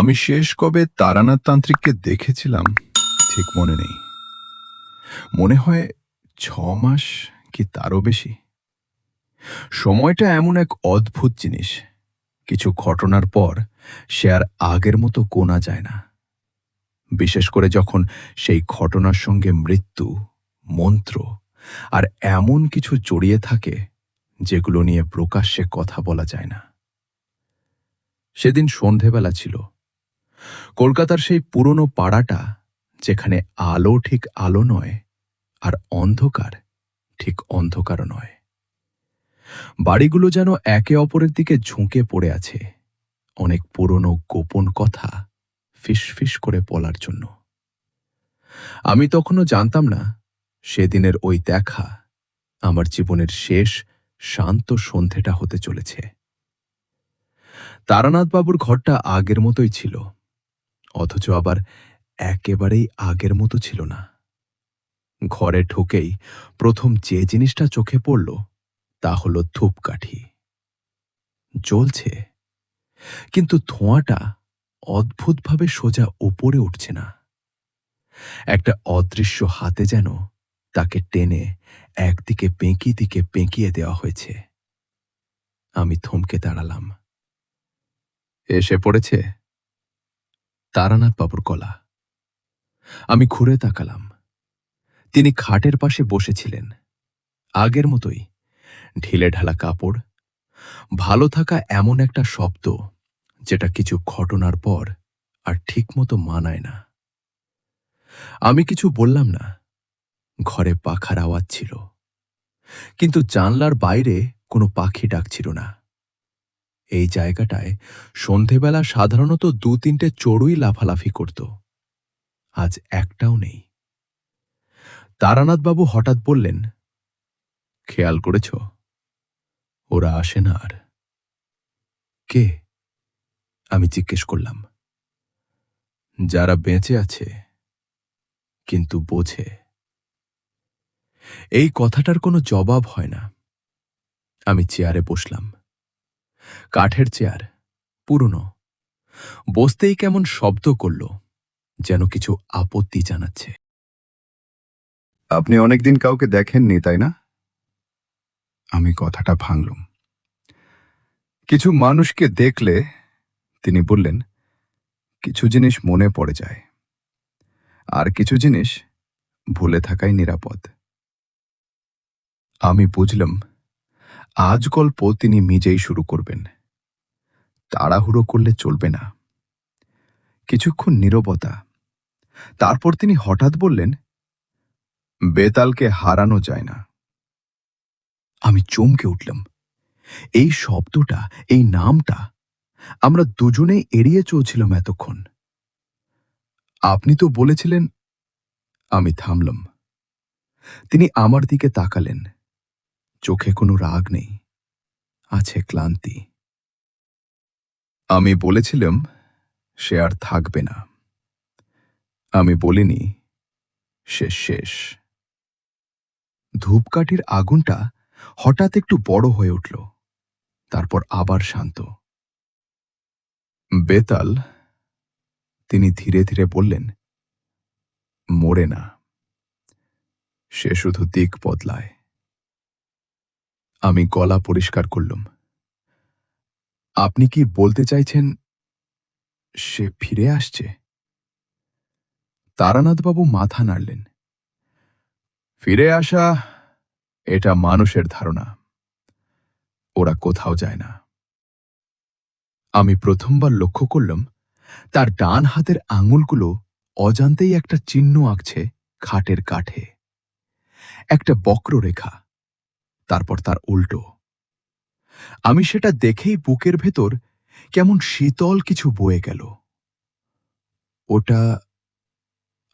আমি শেষ কবে তারানাথ তান্ত্রিককে দেখেছিলাম ঠিক মনে নেই। মনে হয় 6 মাস কি তারও বেশি। সময়টা এমন এক অদ্ভুত জিনিস, কিছু ঘটনার পর সে আর আগের মতো গোনা যায় না। বিশেষ করে যখন সেই ঘটনার সঙ্গে মৃত্যু, মন্ত্র আর এমন কিছু জড়িয়ে থাকে যেগুলো নিয়ে প্রকাশ্যে কথা বলা যায় না। সেদিন সন্ধেবেলা ছিল। কলকাতার সেই পুরনো পাড়াটা, যেখানে আলো ঠিক আলো নয় আর অন্ধকার ঠিক অন্ধকারও নয়। বাড়িগুলো যেন একে অপরের দিকে ঝুঁকে পড়ে আছে, অনেক পুরনো গোপন কথা ফিসফিস করে বলার জন্য। আমি তখনও জানতাম না সেদিনের ওই দেখা আমার জীবনের শেষ শান্ত সন্ধেটা হতে চলেছে। তারানাথবাবুর ঘরটা আগের মতোই ছিল, অথচ আবার একেবারেই আগের মতো ছিল না। ঘরে ঢুকেই প্রথম যে জিনিসটা চোখে পড়ল তা হল ধূপকাঠি। জ্বলছে, কিন্তু ধোঁয়াটা অদ্ভুতভাবে সোজা উপরে উঠছে না। একটা অদৃশ্য হাতে যেন তাকে টেনে একদিকে পেঁকিয়ে দেওয়া হয়েছে। আমি থমকে দাঁড়ালাম। এসে পড়েছে তারানাথ বাবুর গলা। আমি ঘুরে তাকালাম। তিনি খাটের পাশে বসেছিলেন, আগের মতোই, ঢিলে ঢালা কাপড়, ভালো থাকা এমন একটা শব্দ যেটা কিছু ঘটনার পর আর ঠিকমতো মানায় না। আমি কিছু বললাম না। ঘরে পাখার আওয়াজ ছিল, কিন্তু জানলার বাইরে কোনো পাখি ডাকছিল না। এই জায়গাটায় সন্ধেবেলা সাধারণত 2-3টে চড়ুই লাফালাফি করত, আজ একটাও নেই। তারানাথবাবু হঠাৎ বললেন, খেয়াল করেছ, ওরা আসে না আর। কে? আমি জিজ্ঞেস করলাম। যারা বেঁচে আছে কিন্তু বোঝে। এই কথাটার কোনো জবাব হয় না। আমি চেয়ারে বসলাম। কাঠের চেয়ার, পুরনো। বসতেই কেমন শব্দ করল, যেন কিছু আপত্তি জানাচ্ছে। আপনি অনেকদিন কাউকে দেখেননি, তাই না? আমি কথাটা ভাঙলুম। কিছু মানুষকে দেখলে, তিনি বললেন, কিছু জিনিস মনে পড়ে যায়, আর কিছু জিনিস ভুলে থাকাই নিরাপদ। আমি বুঝলাম আজ গল্প তিনি নিজেই শুরু করবেন। তাড়াহুড়ো করলে চলবে না। কিছুক্ষণ নীরবতা, তারপর তিনি হঠাৎ বললেন, বেতালকে হারানো যায় না। আমি চমকে উঠলাম। এই শব্দটা, এই নামটা আমরা দুজনেই এড়িয়ে চলছিলাম এতক্ষণ। আপনি তো বলেছিলেন। আমি থামলাম। তিনি আমার দিকে তাকালেন। চোখে কোনো রাগ নেই, আছে ক্লান্তি। আমি বলেছিলাম সে আর থাকবে না। আমি বলিনি সে শেষ। ধূপকাঠির আগুনটা হঠাৎ একটু বড় হয়ে উঠল, তারপর আবার শান্ত। বেতাল, তিনি ধীরে ধীরে বললেন, মরে না, সে শুধু দিক বদলায়। আমি গলা পরিষ্কার করলাম। আপনি কি বলতে চাইছেন সে ফিরে আসছে? তারানাথবাবু মাথা নাড়লেন। ফিরে আসা, এটা মানুষের ধারণা। ওরা কোথাও যায় না। আমি প্রথমবার লক্ষ্য করলাম তার ডান হাতের আঙুলগুলো অজান্তেই একটা চিহ্ন আঁকছে খাটের কাঠে। একটা বক্ররেখা, তারপর তার উল্টো। আমি সেটা দেখেই বুকের ভেতর কেমন শীতল কিছু বয়ে গেল। ওটা,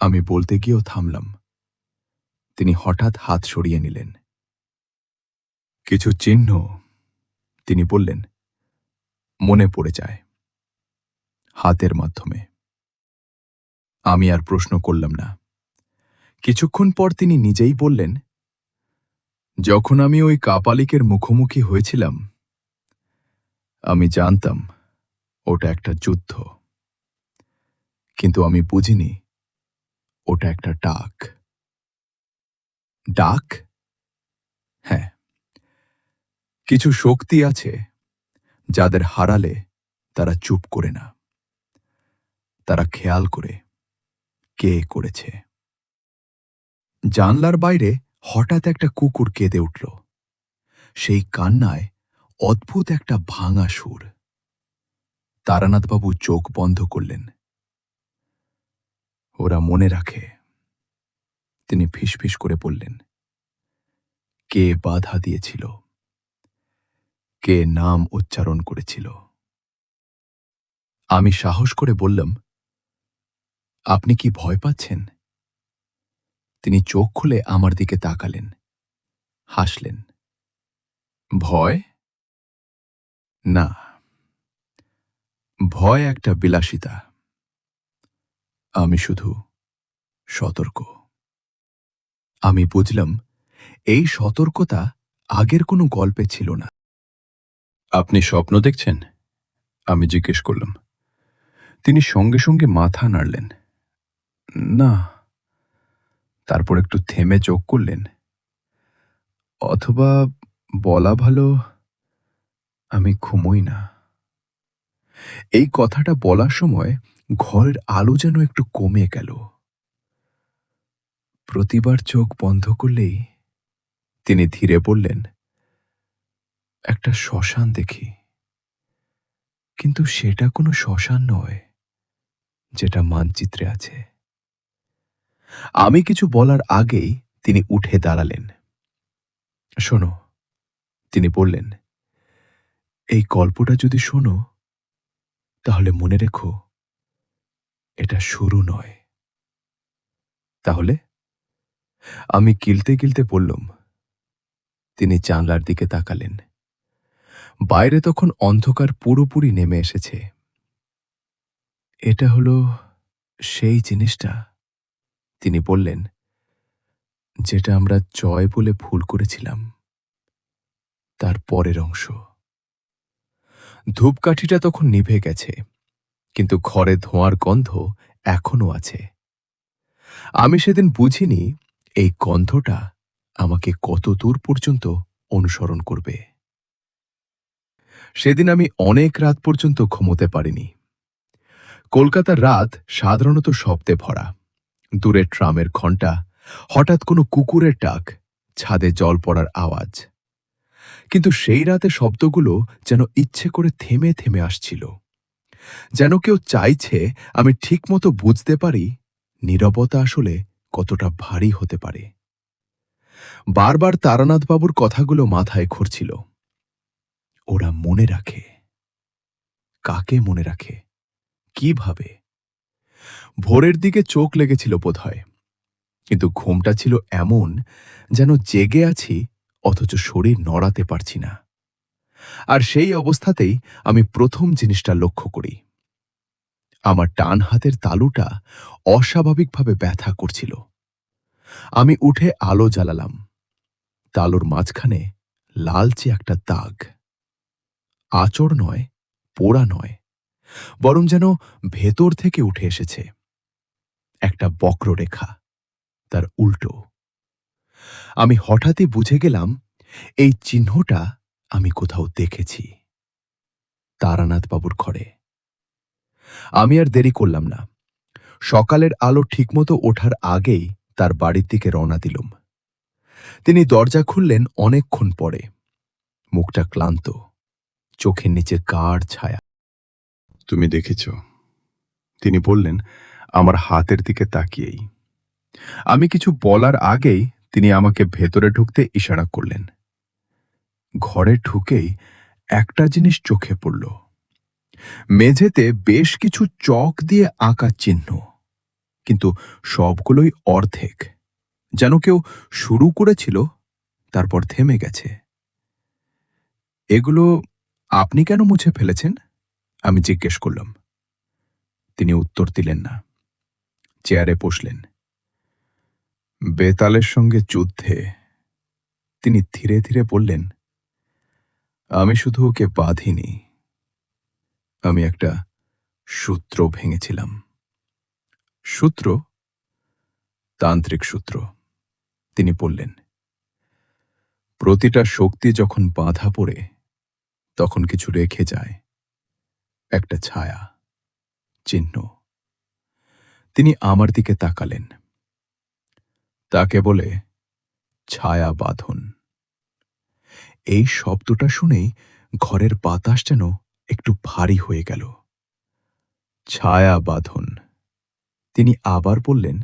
আমি বলতে গিয়েও থামলাম। তিনি হঠাৎ হাত সরিয়ে নিলেন। কিছু চিহ্ন, তিনি বললেন, মনে পড়ে যায় হাতের মাধ্যমে। আমি আর প্রশ্ন করলাম না। কিছুক্ষণ পর তিনি নিজেই বললেন, যখন আমি ওই কাপালিকের মুখোমুখি হয়েছিলাম, আমি জানতাম ওটা একটা যুদ্ধ। কিন্তু আমি বুঝিনি ওটা একটা ডাক। ডাক? হ্যাঁ, কিছু শক্তি আছে যাদের হারালে তারা চুপ করে না। তারা খেয়াল করে কে করেছে। জানলার বাইরে হঠাৎ একটা কুকুর কেঁদে উঠল। সেই কান্নায় অদ্ভুত একটা ভাঙা সুর। তারানাথবাবু চোখ বন্ধ করলেন। ওরা মনে রাখে। তিনি ফিসফিস করে বললেন, কে বাধা দিয়েছিল, কে নাম উচ্চারণ করেছিল। আমি সাহস করে বললাম, আপনি কি ভয় পাচ্ছেন? তিনি চোখ খুলে আমার দিকে তাকালেন, হাসলেন। ভয়? না, ভয় একটা বিলাসিতা। আমি শুধু সতর্ক। আমি বুঝলাম এই সতর্কতা আগের কোনো গল্পে ছিল না। আপনি স্বপ্ন দেখছেন? আমি জিজ্ঞেস করলাম। তিনি সঙ্গে সঙ্গে মাথা নাড়লেন। না। তারপর একটু থেমে চোখ করলেন। অথবা বলা ভালো, আমি ঘুমোই না। এই কথাটা বলার সময় ঘরের আলো যেন একটু কমে গেল। প্রতিবার চোখ বন্ধ করলেই তিনি ধীরে বললেন, একটা শ্মশান দেখি, কিন্তু সেটা কোনো শ্মশান নয় যেটা মানচিত্রে আছে। আমি কিছু বলার আগেই তিনি উঠে দাঁড়ালেন। শোনো, তিনি বললেন, এই গল্পটা যদি শোনো তাহলে মনে রেখো এটা শুরু নয়। তাহলে? আমি গিলতে গিলতে বললাম। তিনি জানলার দিকে তাকালেন। বাইরে তখন অন্ধকার পুরোপুরি নেমে এসেছে। এটা হলো সেই জিনিসটা, তিনি বললেন, যেটা আমরা জয় বলে ভুল করেছিলাম, তার পরের অংশ। ধূপকাঠিটা তখন নিভে গেছে, কিন্তু ঘরে ধোঁয়ার গন্ধ এখনো আছে। আমি সেদিন বুঝিনি এই গন্ধটা আমাকে কত দূর পর্যন্ত অনুসরণ করবে। সেদিন আমি অনেক রাত পর্যন্ত ঘুমোতে পারিনি। কলকাতার রাত সাধারণত শব্দে ভরা। দূরে ট্রামের ঘণ্টা, হঠাৎ কোনো কুকুরের ডাক, ছাদে জল পড়ার আওয়াজ। কিন্তু সেই রাতে শব্দগুলো যেন ইচ্ছে করে থেমে থেমে আসছিল। যেন কেউ চাইছে আমি ঠিকমতো বুঝতে পারি নীরবতা আসলে কতটা ভারী হতে পারে। বারবার তারানাথবাবুর কথাগুলো মাথায় ঘুরছিল। ওরা মনে রাখে। কাকে মনে রাখে? কিভাবে? ভোরের দিকে চোখ লেগেছিল বোধহয়, কিন্তু ঘুমটা ছিল এমন যেন জেগে আছি অথচ শরীর নড়াতে পারছি না। আর সেই অবস্থাতেই আমি প্রথম জিনিসটা লক্ষ্য করি। আমার ডান হাতের তালুটা অস্বাভাবিকভাবে ব্যথা করছিল। আমি উঠে আলো জ্বালালাম। তালুর মাঝখানে লালচে একটা দাগ। আঁচড় নয়, পোড়া নয়, বরং যেন ভেতর থেকে উঠে এসেছে। একটা বক্ররেখা, তার উল্টো। আমি হঠাৎই বুঝে গেলাম এই চিহ্নটা আমি কোথাও দেখেছি। তারানাথবাবুর ঘরে। আমি আর দেরি করলাম না। সকালের আলো ঠিকমতো ওঠার আগেই তার বাড়ির দিকে রওনা দিলুম। তিনি দরজা খুললেন অনেকক্ষণ পরে। মুখটা ক্লান্ত, চোখের নিচে গাঢ় ছায়া। তুমি দেখেছ? তিনি বললেন আমার হাতের দিকে তাকিয়েই। আমি কিছু বলার আগেই তিনি আমাকে ভেতরে ঢুকতে ইশারা করলেন। ঘরে ঢুকেই একটা জিনিস চোখে পড়ল। মেঝেতে বেশ কিছু চক দিয়ে আঁকা চিহ্ন, কিন্তু সবগুলোই অর্ধেক। যেন কেউ শুরু করেছিল, তারপর থেমে গেছে। এগুলো আপনি কেন মুছে ফেলেছেন? আমি জিজ্ঞেস করলাম। তিনি উত্তর দিলেন না। চেয়ারে বসলেন। বেতালের সঙ্গে যুদ্ধে তিনি ধীরে ধীরে বললেন, আমি শুধু ওকে বাঁধিনি, আমি একটা সূত্র ভেঙেছিলাম। সূত্র? তান্ত্রিক সূত্র। তিনি বললেন, প্রতিটা শক্তি যখন বাঁধা পড়ে তখন কিছু রেখে যায়, একটা ছায়া, চিহ্ন। তিনি আমার দিকে তাকালেন। তাকে বলে ছায়া বাঁধন। এই শব্দটা শুনেই ঘরের বাতাস যেন একটু ভারী হয়ে গেল। ছায়া বাঁধন। তিনি আবার বললেন,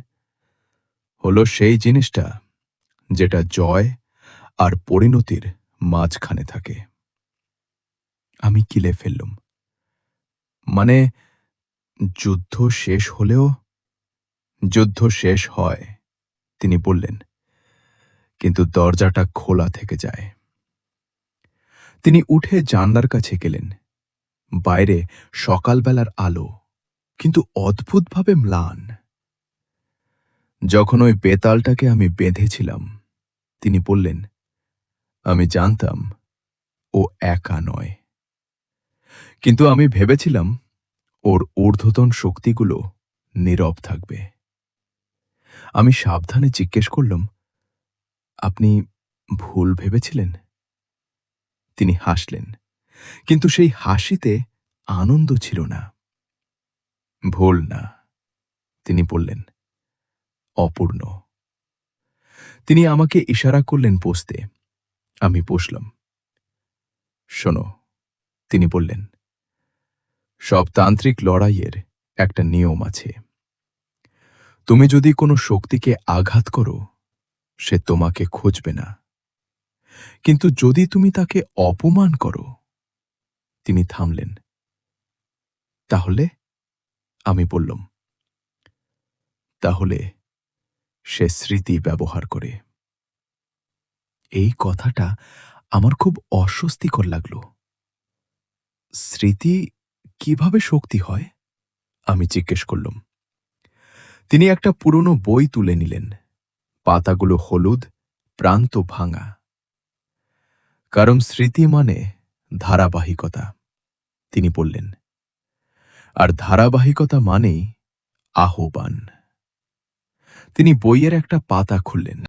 হলো সেই জিনিসটা যেটা জয় আর পরিণতির মাঝখানে থাকে। আমি কিলে ফেললুম। মানে, যুদ্ধ শেষ হলেও? যুদ্ধ শেষ হয়, তিনি বললেন, কিন্তু দরজাটা খোলা থেকে যায়। তিনি উঠে জানলার কাছে গেলেন। বাইরে সকালবেলার আলো, কিন্তু অদ্ভুতভাবে ম্লান। যখন ওই বেতালটাকে আমি বেঁধেছিলাম, তিনি বললেন, আমি জানতাম ও একা নয়, কিন্তু আমি ভেবেছিলাম ওর ঊর্ধ্বতন শক্তিগুলো নীরব থাকবে। আমি সাবধানে জিজ্ঞেস করলাম, আপনি ভুল ভেবেছিলেন? তিনি হাসলেন, কিন্তু সেই হাসিতে আনন্দ ছিল না। ভুল না, তিনি বললেন, অপূর্ণ। তিনি আমাকে ইশারা করলেন বসতে। আমি বসলাম। শোনো, তিনি বললেন, সব তান্ত্রিক লড়াইয়ের একটা নিয়ম আছে। তুমি যদি কোনো শক্তিকে আঘাত করো, সে তোমাকে খুঁজবে না, কিন্তু যদি তুমি তাকে অপমান করো। তিনি থামলেন। তাহলে? আমি বললাম, তাহলে সে স্মৃতি ব্যবহার করে। এই কথাটা আমার খুব অস্বস্তিকর লাগল। স্মৃতি কিভাবে শক্তি হয়? আমি জিজ্ঞেস করলাম। তিনি একটা পুরনো বই তুলে নিলেন। পাতাগুলো হলুদ, প্রান্ত ভাঙা। কারণ স্মৃতি মানে ধারাবাহিকতা, তিনি বললেন। আর ধারাবাহিকতা মানেই আহ্বান। তিনি বইয়ের একটা পাতা খুললেন।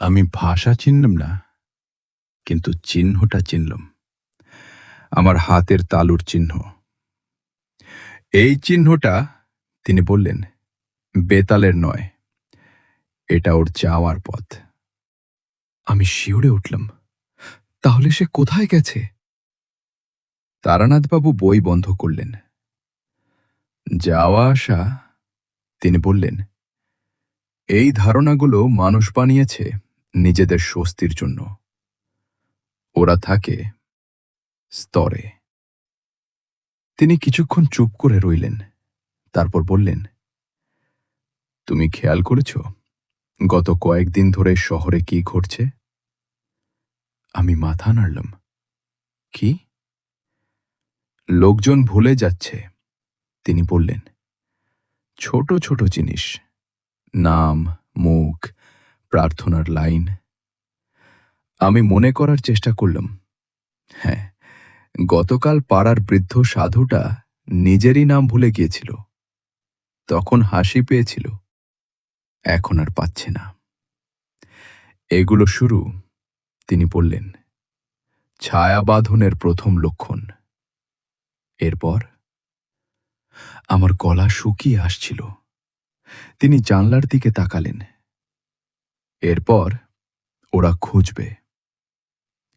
আমি ভাষা চিনলাম না, কিন্তু চিহ্নটা চিনলাম। আমার হাতের তালুর চিহ্ন। এই চিহ্নটা, তিনি বললেন, বেতালের নয়, এটা ওর যাওয়ার পথ। আমি শিউরে উঠলাম। তাহলে সে কোথায় গেছে? তারানাথবাবু বই বন্ধ করলেন। যাওয়া আসা, তিনি বললেন, এই ধারণাগুলো মানুষ বানিয়েছে নিজেদের স্বস্তির জন্য। ওরা থাকে স্তরে। তিনি কিছুক্ষণ চুপ করে রইলেন, তারপর বললেন, তুমি খেয়াল করেছ গত কয়েকদিন ধরে শহরে কি ঘটছে? আমি মাথা নাড়লাম। কি? লোকজন ভুলে যাচ্ছে, তিনি বললেন। ছোট ছোট জিনিস, নাম, মুখ, প্রার্থনার লাইন। আমি মনে করার চেষ্টা করলাম। হ্যাঁ, গতকাল পাড়ার বৃদ্ধ সাধুটা নিজেরই নাম ভুলে গিয়েছিল। তখন হাসি পেয়েছিল, এখন আর পাচ্ছে না। এগুলো শুরু, তিনি বললেন, ছায়াবাঁধনের প্রথম লক্ষণ। এরপর আমার গলা শুকিয়ে আসছিল। তিনি জানলার দিকে তাকালেন। এরপর ওরা খুঁজবে।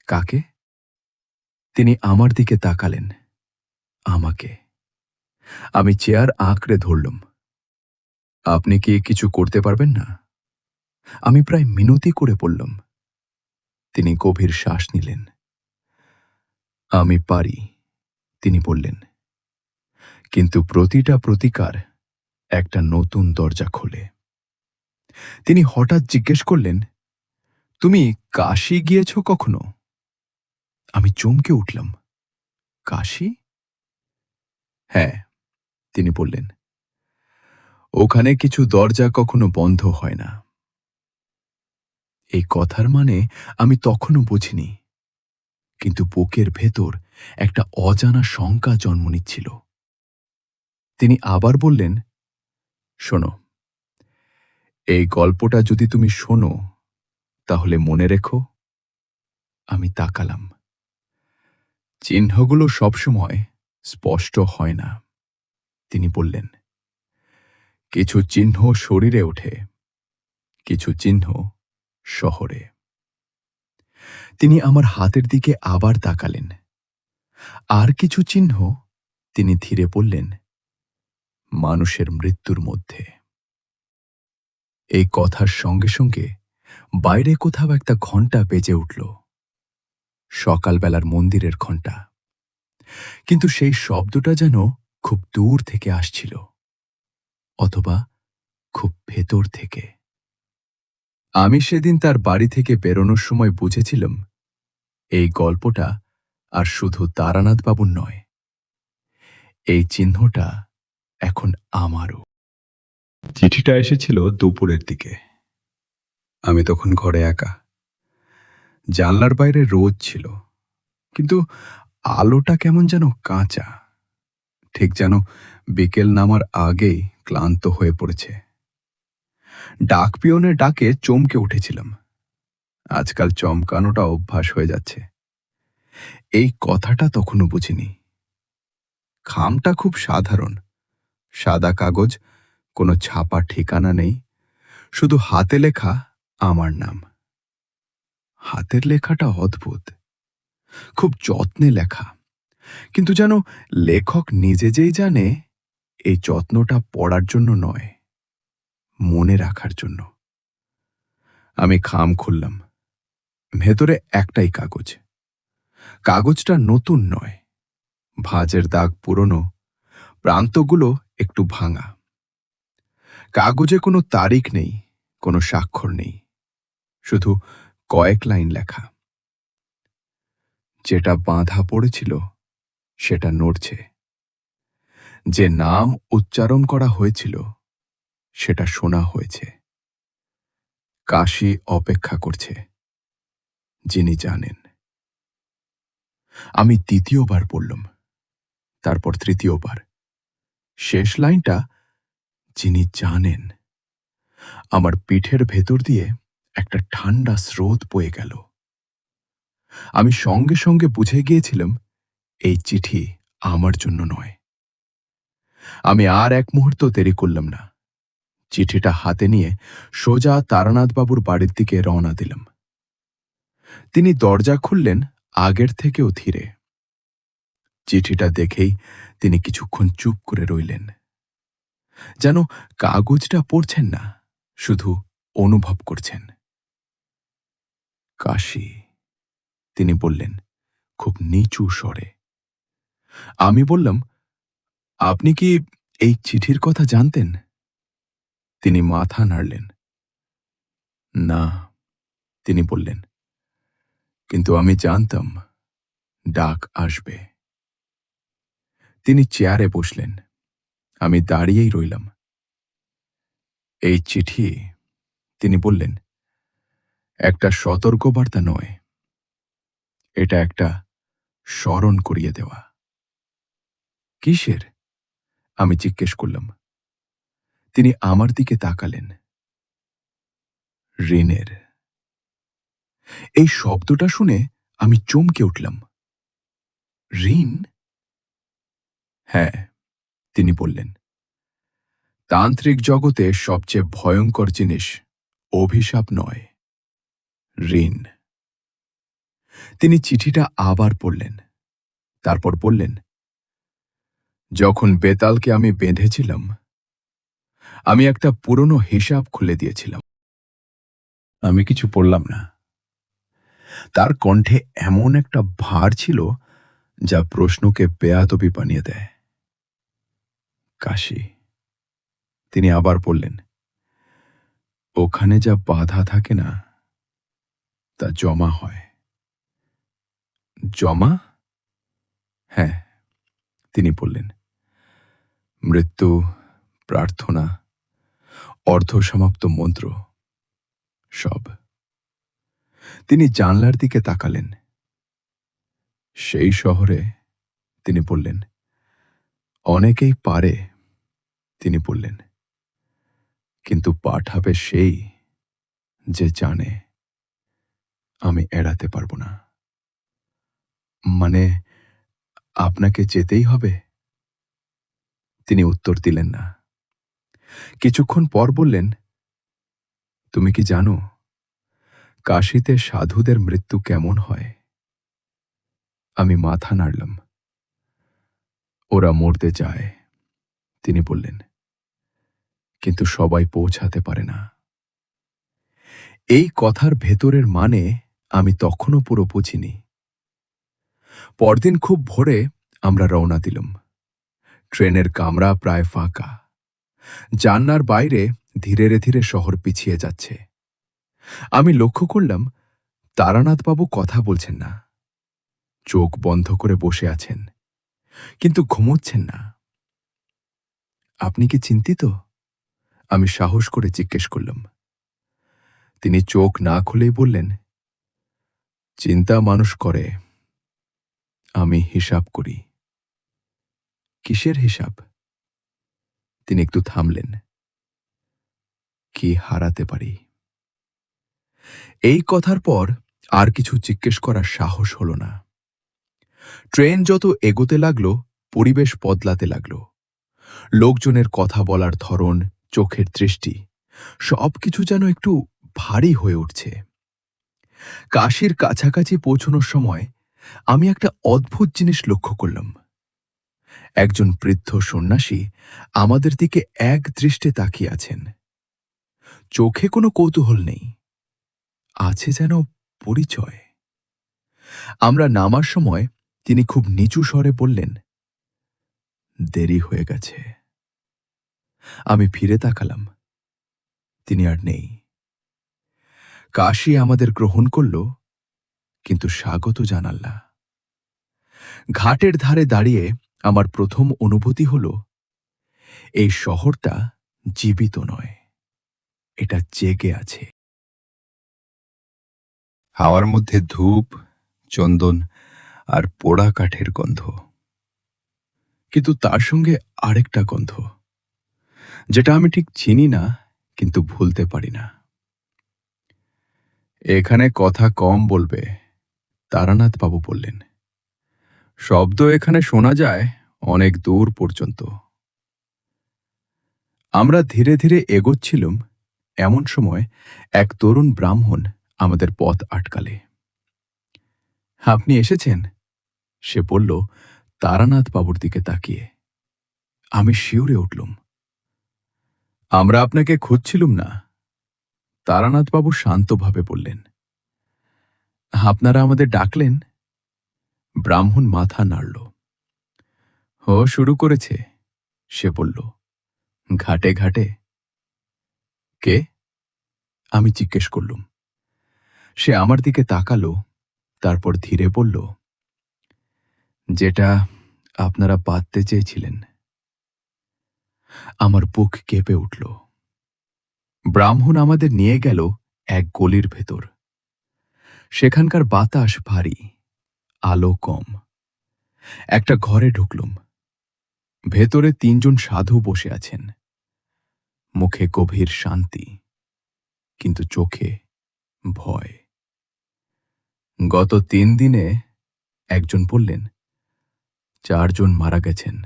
কাকে? তিনি আমার দিকে তাকালেন। আমাকে। আমি চেয়ার আঁকড়ে ধরলাম। আপনি কি কিছু করতে পারবেন না? আমি প্রায় মিনতি করে বললাম। তিনি গভীর শ্বাস নিলেন। আমি পারি, তিনি বললেন, কিন্তু প্রতিটা প্রতিকার একটা নতুন দরজা খোলে। তিনি হঠাৎ জিজ্ঞেস করলেন, তুমি কাশী গিয়েছ কখনো? আমি চমকে উঠলাম। কাশী? হ্যাঁ, তিনি বললেন, ওখানে কিছু দরজা কখনো বন্ধ হয় না। এই কথার মানে আমি তখনও বুঝিনি, কিন্তু বুকের ভেতর একটা অজানা শঙ্কা জন্ম নিচ্ছিল। তিনি আবার বললেন, শোনো, এই গল্পটা যদি তুমি শোনো তাহলে মনে রেখো। আমি তাকালাম। চিহ্নগুলো সবসময় স্পষ্ট হয় না। তিনি বললেন, কিছু চিহ্ন শরীরে ওঠে, কিছু চিহ্ন শহরে। তিনি আমার হাতের দিকে আবার তাকালেন। আর কিছু চিহ্ন, তিনি ধীরে বললেন, মানুষের মৃত্যুর মধ্যে। এই কথার সঙ্গে সঙ্গে বাইরে কোথাও একটা ঘণ্টা বেজে উঠল। সকালবেলার মন্দিরের ঘণ্টা। কিন্তু সেই শব্দটা যেন খুব দূর থেকে আসছিল, অথবা খুব ভেতর থেকে। আমি সেদিন তার বাড়ি থেকে বেরোনোর সময় বুঝেছিলাম, এই গল্পটা আর শুধু তারানাথ বাবুর নয়, এই চিহ্নটা এখন আমারও। চিঠিটা এসেছিল দুপুরের দিকে। আমি তখন ঘরে একা। জানলার বাইরে রোদ ছিল, কিন্তু আলোটা কেমন যেন কাঁচা, ঠিক যেন বিকেল নামার আগেই ক্লান্ত হয়ে পড়েছে। ডাক পিয়নের ডাকে চমকে উঠেছিলাম। আজকাল চমকানোটা অভ্যাস হয়ে যাচ্ছে। এই কথাটা তখনও বুঝিনি। খামটা খুব সাধারণ, সাদা কাগজ, কোনো ছাপা ঠিকানা নেই, শুধু হাতে লেখা আমার নাম। হাতের লেখাটা অদ্ভুত, খুব যত্নে লেখা, কিন্তু যেন লেখক নিজে যেই জানে এই যত্নটা পড়ার জন্য নয়, মনে রাখার জন্য। আমি খাম খুললাম। ভেতরে একটাই কাগজ। কাগজটা নতুন নয়, ভাঁজের দাগ পুরনো, প্রান্তগুলো একটু ভাঙা। কাগজে কোনো তারিখ নেই, কোনো স্বাক্ষর নেই, শুধু কয়েক লাইন লেখা। যেটা বাঁধা পড়েছিল সেটা নড়ছে, যে নাম উচ্চারণ করা হয়েছিল সেটা শোনা হয়েছে। কাশি অপেক্ষা করছে, যিনি জানেন। আমি দ্বিতীয়বার পড়লাম, তারপর তৃতীয়বার। শেষ লাইনটা, যিনি জানেন। আমার পিঠের ভেতর দিয়ে একটা ঠান্ডা স্রোত বয়ে গেল। আমি সঙ্গে সঙ্গে বুঝে গিয়েছিলাম, এই চিঠি আমার জন্য নয়। আমি আর এক মুহূর্ত দেরি করলাম না। চিঠিটা হাতে নিয়ে সোজা তারানাথবাবুর বাড়ির দিকে রওনা দিলাম। তিনি দরজা খুললেন আগের থেকেও ধীরে। চিঠিটা দেখেই তিনি কিছুক্ষণ চুপ করে রইলেন, যেন কাগজটা পড়ছেন না, শুধু অনুভব করছেন। কাশি, তিনি বললেন খুব নিচু স্বরে। আমি বললাম, আপনি কি এই চিঠির কথা জানতেন? তিনি মাথা নাড়লেন। না, তিনি বললেন, কিন্তু আমি জানতাম ডাক আসবে। তিনি চেয়ারে বসলেন। আমি দাঁড়িয়েই রইলাম। এই চিঠি, তিনি বললেন, একটা সতর্কবার্তা নয়, এটা একটা স্মরণ করিয়ে দেওয়া। কিসের? আমি জিজ্ঞেস করলাম। তিনি আমার দিকে তাকালেন। ঋণের। এই শব্দটা শুনে আমি চমকে উঠলাম। ঋণ? হ্যাঁ, তিনি বললেন, তান্ত্রিক জগতে সবচেয়ে ভয়ঙ্কর জিনিস অভিশাপ নয়, ঋণ। তিনি চিঠিটা আবার পড়লেন, তারপর বললেন, যখন বেতালকে আমি বেঁধেছিলাম, আমি একটা পুরনো হিসাব খুলে দিয়েছিলাম। আমি কিছু পড়লাম না। তার কণ্ঠে এমন একটা ভার ছিল যা প্রশ্নকে বেয়াদবি বানিয়ে দেয়। কাশি, তিনি আবার বললেন, ওখানে যা বাধা থাকে না, তা জমা হয়। জমা? হ্যাঁ, তিনি বললেন, মৃত্যু, প্রার্থনা, অর্ধসমাপ্ত মন্ত্র, সব। তিনি জানলার দিকে তাকালেন। সেই শহরে, তিনি বললেন, অনেকেই পারে, তিনি বললেন, কিন্তু পাঠাবে সেই যে জানে আমি এড়াতে পারবো না। মানে, আপনাকে যেতেই হবে? তিনি উত্তর দিলেন না। কিছুক্ষণ পর বললেন, তুমি কি জানো কাশীতে সাধুদের মৃত্যু কেমন হয়? আমি মাথা নাড়লাম। ওরা মরতে যায়, তিনি বললেন, কিন্তু সবাই পৌঁছাতে পারে না। এই কথার ভেতরের মানে আমি তখনও পুরো বুঝিনি। পরদিন খুব ভোরে আমরা রওনা দিলাম। ট্রেনের কামরা প্রায় ফাঁকা। জান্নার বাইরে ধীরে ধীরে শহর পিছিয়ে যাচ্ছে। আমি লক্ষ্য করলাম তারানাথবাবু কথা বলছেন না। চোখ বন্ধ করে বসে আছেন, কিন্তু ঘুমোচ্ছেন না। আপনি কি চিন্তিত? আমি সাহস করে জিজ্ঞেস করলাম। তিনি চোখ না খুলেই বললেন, চিন্তা মানুষ করে, আমি হিসাব করি। কিসের হিসাব? তিনি একটু থামলেন। কি হারাতে পারি? এই কথার পর আর কিছু জিজ্ঞেস করার সাহস হল না। ট্রেন যত এগোতে লাগলো, পরিবেশ বদলাতে লাগলো। লোকজনের কথা বলার ধরন, চোখের দৃষ্টি, সবকিছু যেন একটু ভারী হয়ে উঠছে। কাশীর কাছাকাছি পৌঁছানোর সময় আমি একটা অদ্ভুত জিনিস লক্ষ্য করলাম। একজন বৃদ্ধ সন্ন্যাসী আমাদের দিকে এক দৃষ্টে তাকিয়ে আছেন। চোখে কোনো কৌতূহল নেই, আছে যেন পরিচয়। আমরা নামার সময় তিনি খুব নিচু স্বরে বললেন, দেরি হয়ে গেছে। আমি ফিরে তাকালাম, তিনি আর নেই। কাশী আমাদের গ্রহণ করল, কিন্তু স্বাগত জানাল না। ঘাটের ধারে দাঁড়িয়ে আমার প্রথম অনুভূতি হল, এই শহরটা জীবিত নয়, এটা জেগে আছে। হাওয়ার মধ্যে ধূপ, চন্দন আর পোড়া কাঠের গন্ধ, কিন্তু তার সঙ্গে আরেকটা গন্ধ, যেটা আমি ঠিক চিনি না, কিন্তু ভুলতে পারি না। এখানে কথা কম বলবে, তারানাথবাবু বললেন। শব্দ এখানে শোনা যায় অনেক দূর পর্যন্ত। আমরা ধীরে ধীরে এগোচ্ছিলাম, এমন সময় এক তরুণ ব্রাহ্মণ আমাদের পথ আটকালে। আপনি এসেছেন? সে বলল, তারানাথবাবুর দিকে তাকিয়ে। আমি শিউরে উঠলুম। আমরা আপনাকে খুঁজছিলুম না, তারানাথবাবু শান্তভাবে বললেন। আপনারা আমাদের ডাকলেন? ব্রাহ্মণ মাথা নাড়ল। ও শুরু করেছে, সে বলল। ঘাটে ঘাটে? কে? আমি জিজ্ঞেস করলুম। সে আমার দিকে তাকালো, তারপর ধীরে বলল, যেটা আপনারা পাততে চেয়েছিলেন। আমার বুক কেঁপে উঠল। ব্রাহ্মণ আমাদের নিয়ে গেল এক গলির ভেতর। সেখানকার বাতাস ভারী, আলো কম। একটা ঘরে ঢুকলুম। ভেতরে ৩ জন সাধু বসে আছেন। মুখে গভীর শান্তি, কিন্তু চোখে ভয়। গত ৩ দিনে, একজন বললেন, ৪ জন মারা গেছেন।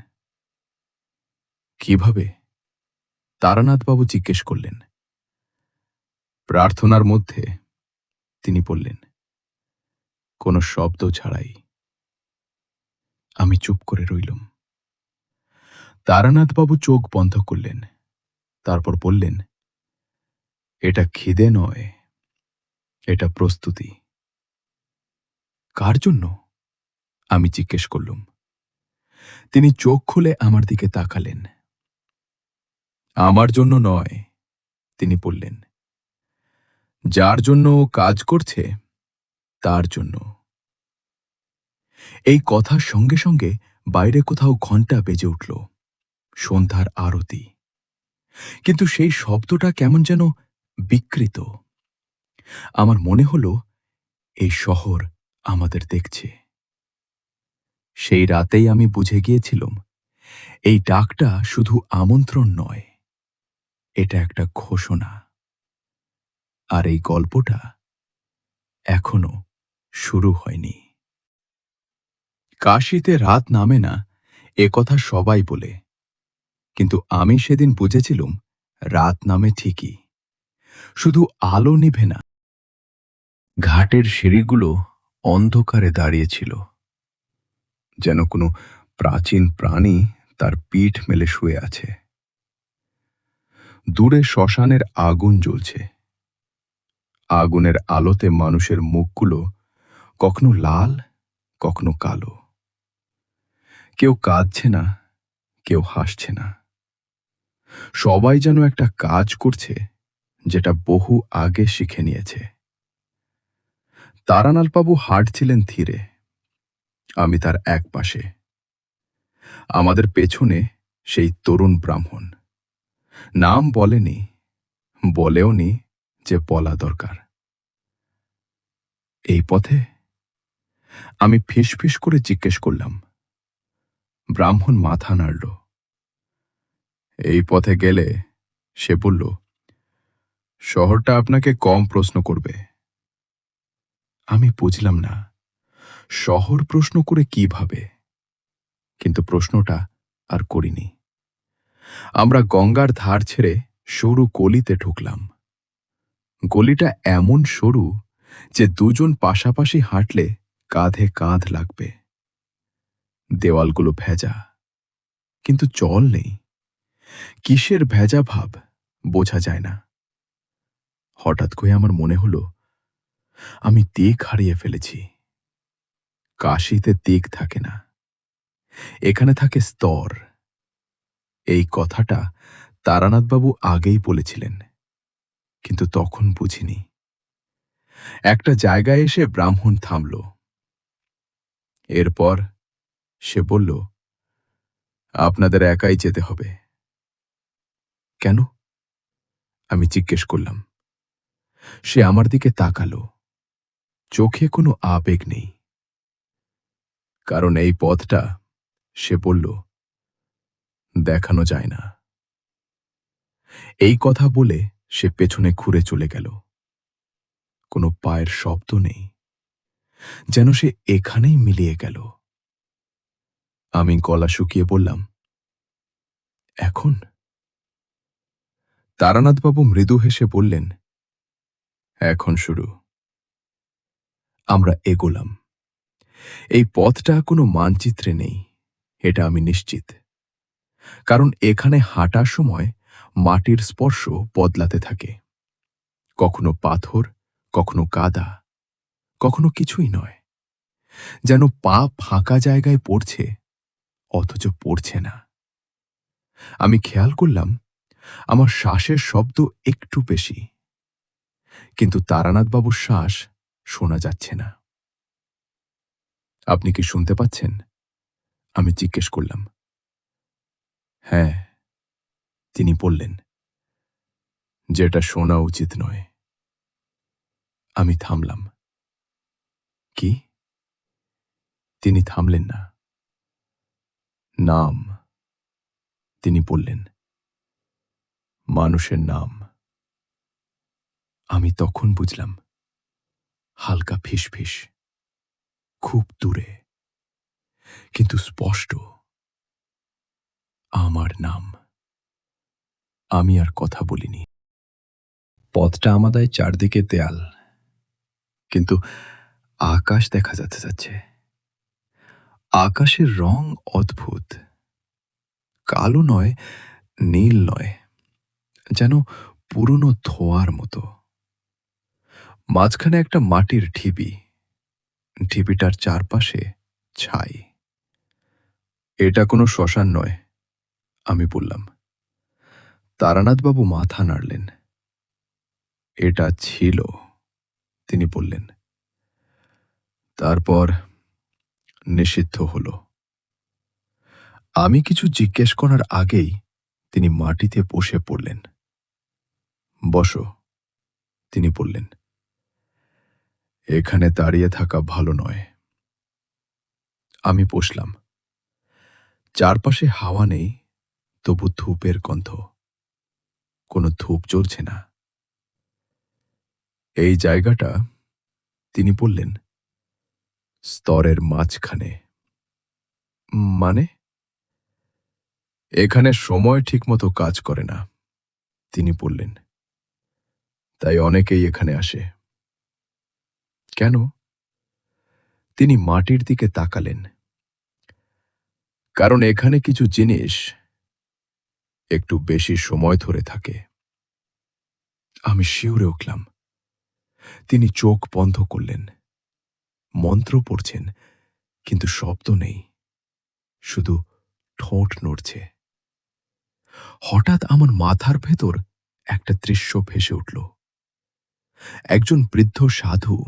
কিভাবে? তারানাথবাবু জিজ্ঞেস করলেন। প্রার্থনার মধ্যে, তিনি বললেন, কোনো শব্দ ছাড়াই। আমি চুপ করে রইলুম। তারানাথবাবু চোখ বন্ধ করলেন, তারপর বললেন, এটা খিদে নয়, এটা প্রস্তুতি। কার জন্য? আমি জিজ্ঞেস করলুম। তিনি চোখ খুলে আমার দিকে তাকালেন। আমার জন্য নয়, তিনি বললেন, যার জন্য ও কাজ করছে তার জন্য। এই কথার সঙ্গে সঙ্গে বাইরে কোথাও ঘণ্টা বেজে উঠল, সন্ধ্যার আরতি। কিন্তু সেই শব্দটা কেমন যেন বিকৃত। আমার মনে হল, এই শহর আমাদের দেখছে। সেই রাতেই আমি বুঝে গিয়েছিলাম, এই ডাকটা শুধু আমন্ত্রণ নয়, এটা একটা ঘোষণা, আর এই গল্পটা এখনো শুরু হয়নি। কাশীতে রাত নামে না, এ কথা সবাই বলে, কিন্তু আমি সেদিন বুঝেছিলুম রাত নামে ঠিকই, শুধু আলো নিভে না। ঘাটের সিঁড়িগুলো অন্ধকারে দাঁড়িয়েছিল, যেন কোনো প্রাচীন প্রাণী তার পিঠ মেলে শুয়ে আছে। দূরে শ্মশানের আগুন জ্বলছে, আগুনের আলোতে মানুষের মুখগুলো কখনো লাল, কখনো কালো। কেউ কাঁদছে না, কেউ হাসছে না, সবাই যেন একটা কাজ করছে যেটা বহু আগে শিখে নিয়েছে। তারানাথবাবু হাঁটছিলেন ধীরে, আমি তার এক পাশে। আমাদের পেছনে সেই তরুণ ব্রাহ্মণ। নাম বলেনি, বলেওনি যে বলা দরকার। এই পথে? আমি ফিসফিস করে জিজ্ঞেস করলাম। ব্রাহ্মণ মাথা নাড়ল। এই পথে গেলে, সে বলল, শহরটা আপনাকে কম প্রশ্ন করবে। আমি বুঝলাম না, শহর প্রশ্ন করে কিভাবে, কিন্তু প্রশ্নটা আর করিনি। আমরা গঙ্গার ধার ছেড়ে সরু গলিতে ঢুকলাম। গলিটা এমন সরু যে দুজন পাশাপাশি হাঁটলে কাঁধে কাঁধ লাগবে। দেওয়ালগুলো ভেজা, কিন্তু জল নেই। কিসের ভেজা ভাব বোঝা যায় না। হঠাৎ করে আমার মনে হলো আমি দিক হারিয়ে ফেলেছি। কাশীতে দিক থাকে না, এখানে থাকে স্তর। এই কথাটা তারানাথবাবু আগেই বলেছিলেন, কিন্তু তখন বুঝিনি। একটা জায়গায় এসে ব্রাহ্মণ থামল। এরপর সে বলল, আপনাদের একাই যেতে হবে। কেন? আমি জিজ্ঞেস করলাম। সে আমার দিকে তাকালো, চোখে কোনো আবেগ নেই। কারণ এই পথটা, সে বলল, দেখানো যায় না। এই কথা বলে সে পেছনে ঘুরে চলে গেল। কোনো পায়ের শব্দ নেই, যেন সে এখানেই মিলিয়ে গেল। আমি গলা শুকিয়ে বললাম, এখন? তারানাথবাবু মৃদু হেসে বললেন, এখন শুরু। আমরা এগোলাম। এই পথটা কোনো মানচিত্রে নেই, এটা আমি নিশ্চিত। কারণ এখানে হাঁটার সময় মাটির স্পর্শ বদলাতে থাকে। কখনো পাথর, কখনো কাদা, কখনো কিছুই নয়। যেন পা ফাঁকা জায়গায় পড়ছে, অথচ পড়ছে না। আমি খেয়াল করলাম আমার শ্বাসের শব্দ একটু বেশি, কিন্তু তারানাথবাবুর শ্বাস শোনা যাচ্ছে না। আপনি কি শুনতে পাচ্ছেন? আমি জিজ্ঞেস করলাম। হ্যাঁ, তিনি বললেন, যেটা শোনা উচিত নয়। আমি থামলাম। কি? তিনি থামলেন না। নাম, তিনি বললেন, মানুষের নাম। আমি তখন বুঝলাম, হালকা ফিসফিস, খুব দূরে, কিন্তু স্পষ্ট। আমার নাম। আমি আর কথা বলিনি। পথটা আমাদের চারদিকে দেয়াল, কিন্তু আকাশ দেখা যাচ্ছে। আকাশের রং অদ্ভুত, কালো নয়, নীল নয়, যেন পুরনো ধোঁয়ার মতো। মাঝখানে একটা মাটির ঢিবি, ঢিবিটার চারপাশে ছাই। এটা কোনো শ্মশান নয়, আমি বললাম। তারানাথবাবু মাথা নাড়লেন। এটা ছিল, তিনি বললেন। তারপর নিষিদ্ধ হল। আমি কিছু জিজ্ঞেস করার আগেই তিনি মাটিতে বসে পড়লেন। বসো, তিনি বললেন। এখানে দাঁড়িয়ে থাকা ভালো নয়। আমি বসলাম। চারপাশে হাওয়া নেই, তবু ধূপের গন্ধ। কোনো ধূপ জ্বলছে না। এই জায়গাটা, তিনি বললেন, স্তরের মাঝখানে। মানে? এখানে সময় ঠিকমতো কাজ করে না, তিনি বললেন। তাই অনেকেই এখানে আসে। কেন? তিনি মাটির দিকে তাকালেন। কারণ এখানে কিছু জিনিস একটু বেশি সময় ধরে থাকে। আমি শিউরে উঠলাম। তিনি চোখ বন্ধ করলেন। মন্ত্র পড়ছেন, কিন্তু শব্দ নেই, শুধু ঠোঁট নড়ছে। হঠাৎ আমার মাথার ভেতর একটা দৃশ্য ভেসে উঠল। একজন বৃদ্ধ সাধু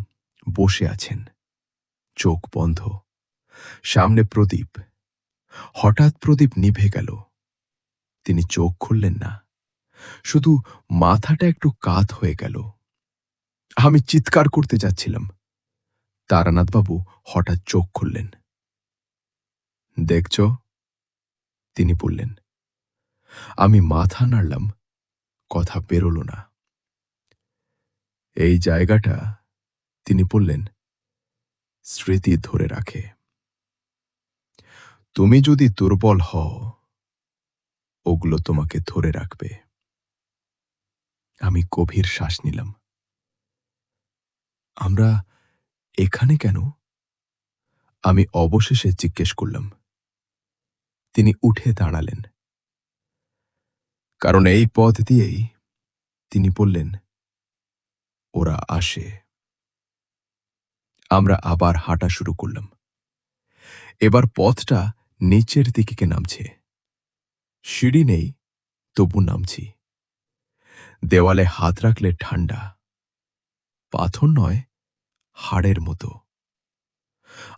বসে আছেন, চোখ বন্ধ, সামনে প্রদীপ। হঠাৎ প্রদীপ নিভে গেল। তিনি চোখ খুললেন না, শুধু মাথাটা একটু কাত হয়ে গেল। আমি চিৎকার করতে যাচ্ছিলাম। তারানাথবাবু হঠাৎ চোখ খুললেন। দেখছ, তিনি বললেন। আমি মাথা নাড়লাম, কথা বেরোল না। এই জায়গাটা, তিনি বললেন, স্মৃতি ধরে রাখে। তুমি যদি দুর্বল হও, ওগুলো তোমাকে ধরে রাখবে। আমি গভীর শ্বাস নিলাম। আমরা এখানে কেন? আমি অবশেষে জিজ্ঞেস করলাম। তিনি উঠে দাঁড়ালেন। কারণ এই পথ দিয়েই, তিনি বললেন, ওরা আসে। আমরা আবার হাঁটা শুরু করলাম। এবার পথটা নিচের দিকে নামছে। সিঁড়ি নেই, তবু নামছি। দেওয়ালে হাত রাখলে ঠান্ডা। পাথর নয়, হাড়ের মতো।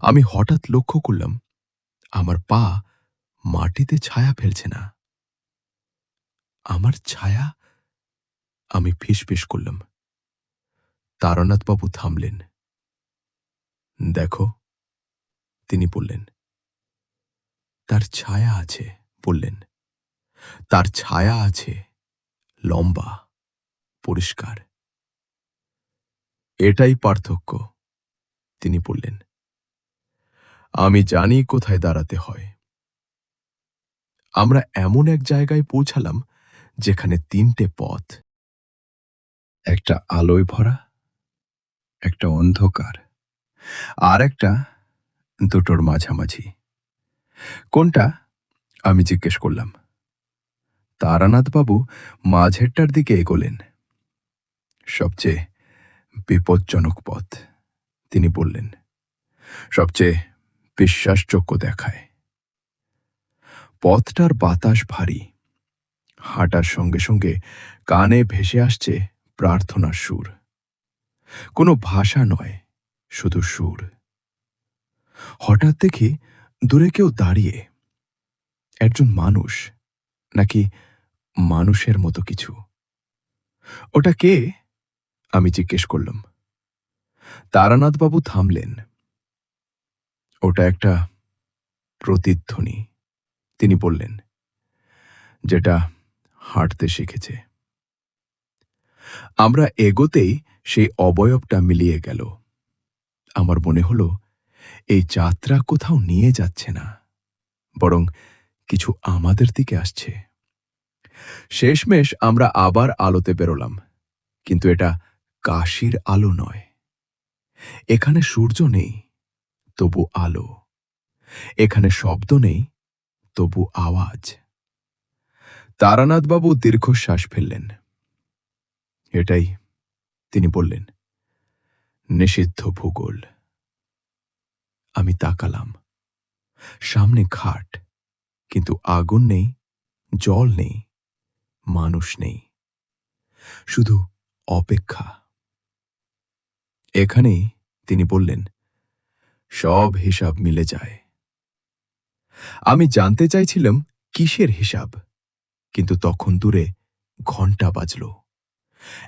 আমি হঠাৎ লক্ষ্য করলাম আমার পা মাটিতে ছায়া ফেলছে না। আমার ছায়া? আমি ফিসফিস করলাম। তারানাথবাবু থামলেন। দেখো, তিনি বললেন। তার ছায়া আছে, বললেন। তার ছায়া আছে, লম্বা, পরিষ্কার। এটাই পার্থক্য, তিনি বললেন। আমি জানি কোথায় দাঁড়াতে হয়। আমরা এমন এক জায়গায় পৌঁছালাম যেখানে তিনটে পথ, একটা আলোয় ভরা, একটা অন্ধকার, আর একটা দুটোর মাঝামাঝি। কোনটা? আমি জিজ্ঞেস করলাম। তারানাথবাবু মাঝেরটার দিকে এগোলেন। সবচেয়ে বিপজ্জনক পথ, তিনি বললেন। সবচেয়ে বিশ্বাসযোগ্য দেখায়। পথটার বাতাস ভারী। হাঁটার সঙ্গে সঙ্গে কানে ভেসে আসছে প্রার্থনার সুর। কোনো ভাষা নয়, শুধু সুর। হঠাৎ দেখি দূরে কেউ দাঁড়িয়ে। একজন মানুষ, নাকি মানুষের মতো কিছু। ওটা কে? আমি জিজ্ঞেস করলাম। তারানাথবাবু থামলেন। ওটা একটা প্রতিধ্বনি, তিনি বললেন, যেটা হাঁটতে শিখেছে। আমরা এগোতেই সেই অবয়বটা মিলিয়ে গেল। আমার মনে হলো এই যাত্রা কোথাও নিয়ে যাচ্ছে না, বরং কিছু আমাদের দিকে আসছে। শেষমেশ আমরা আবার আলোতে বেরোলাম, কিন্তু এটা কাশির আলো নয়। এখানে সূর্য নেই, তবু আলো। এখানে শব্দ নেই, তবু আওয়াজ। তারানাথবাবু দীর্ঘশ্বাস ফেললেন। এটাই, তিনি বললেন, নিষিদ্ধ ভূগোল। আমি তাকালাম। সামনে ঘাট, কিন্তু আগুন নেই, জল নেই, মানুষ নেই, শুধু অপেক্ষা। এখানেই, তিনি বললেন, সব হিসাব মিলে যায়। আমি জানতে চাইছিলাম কিসের হিসাব, কিন্তু তখন দূরে ঘণ্টা বাজল।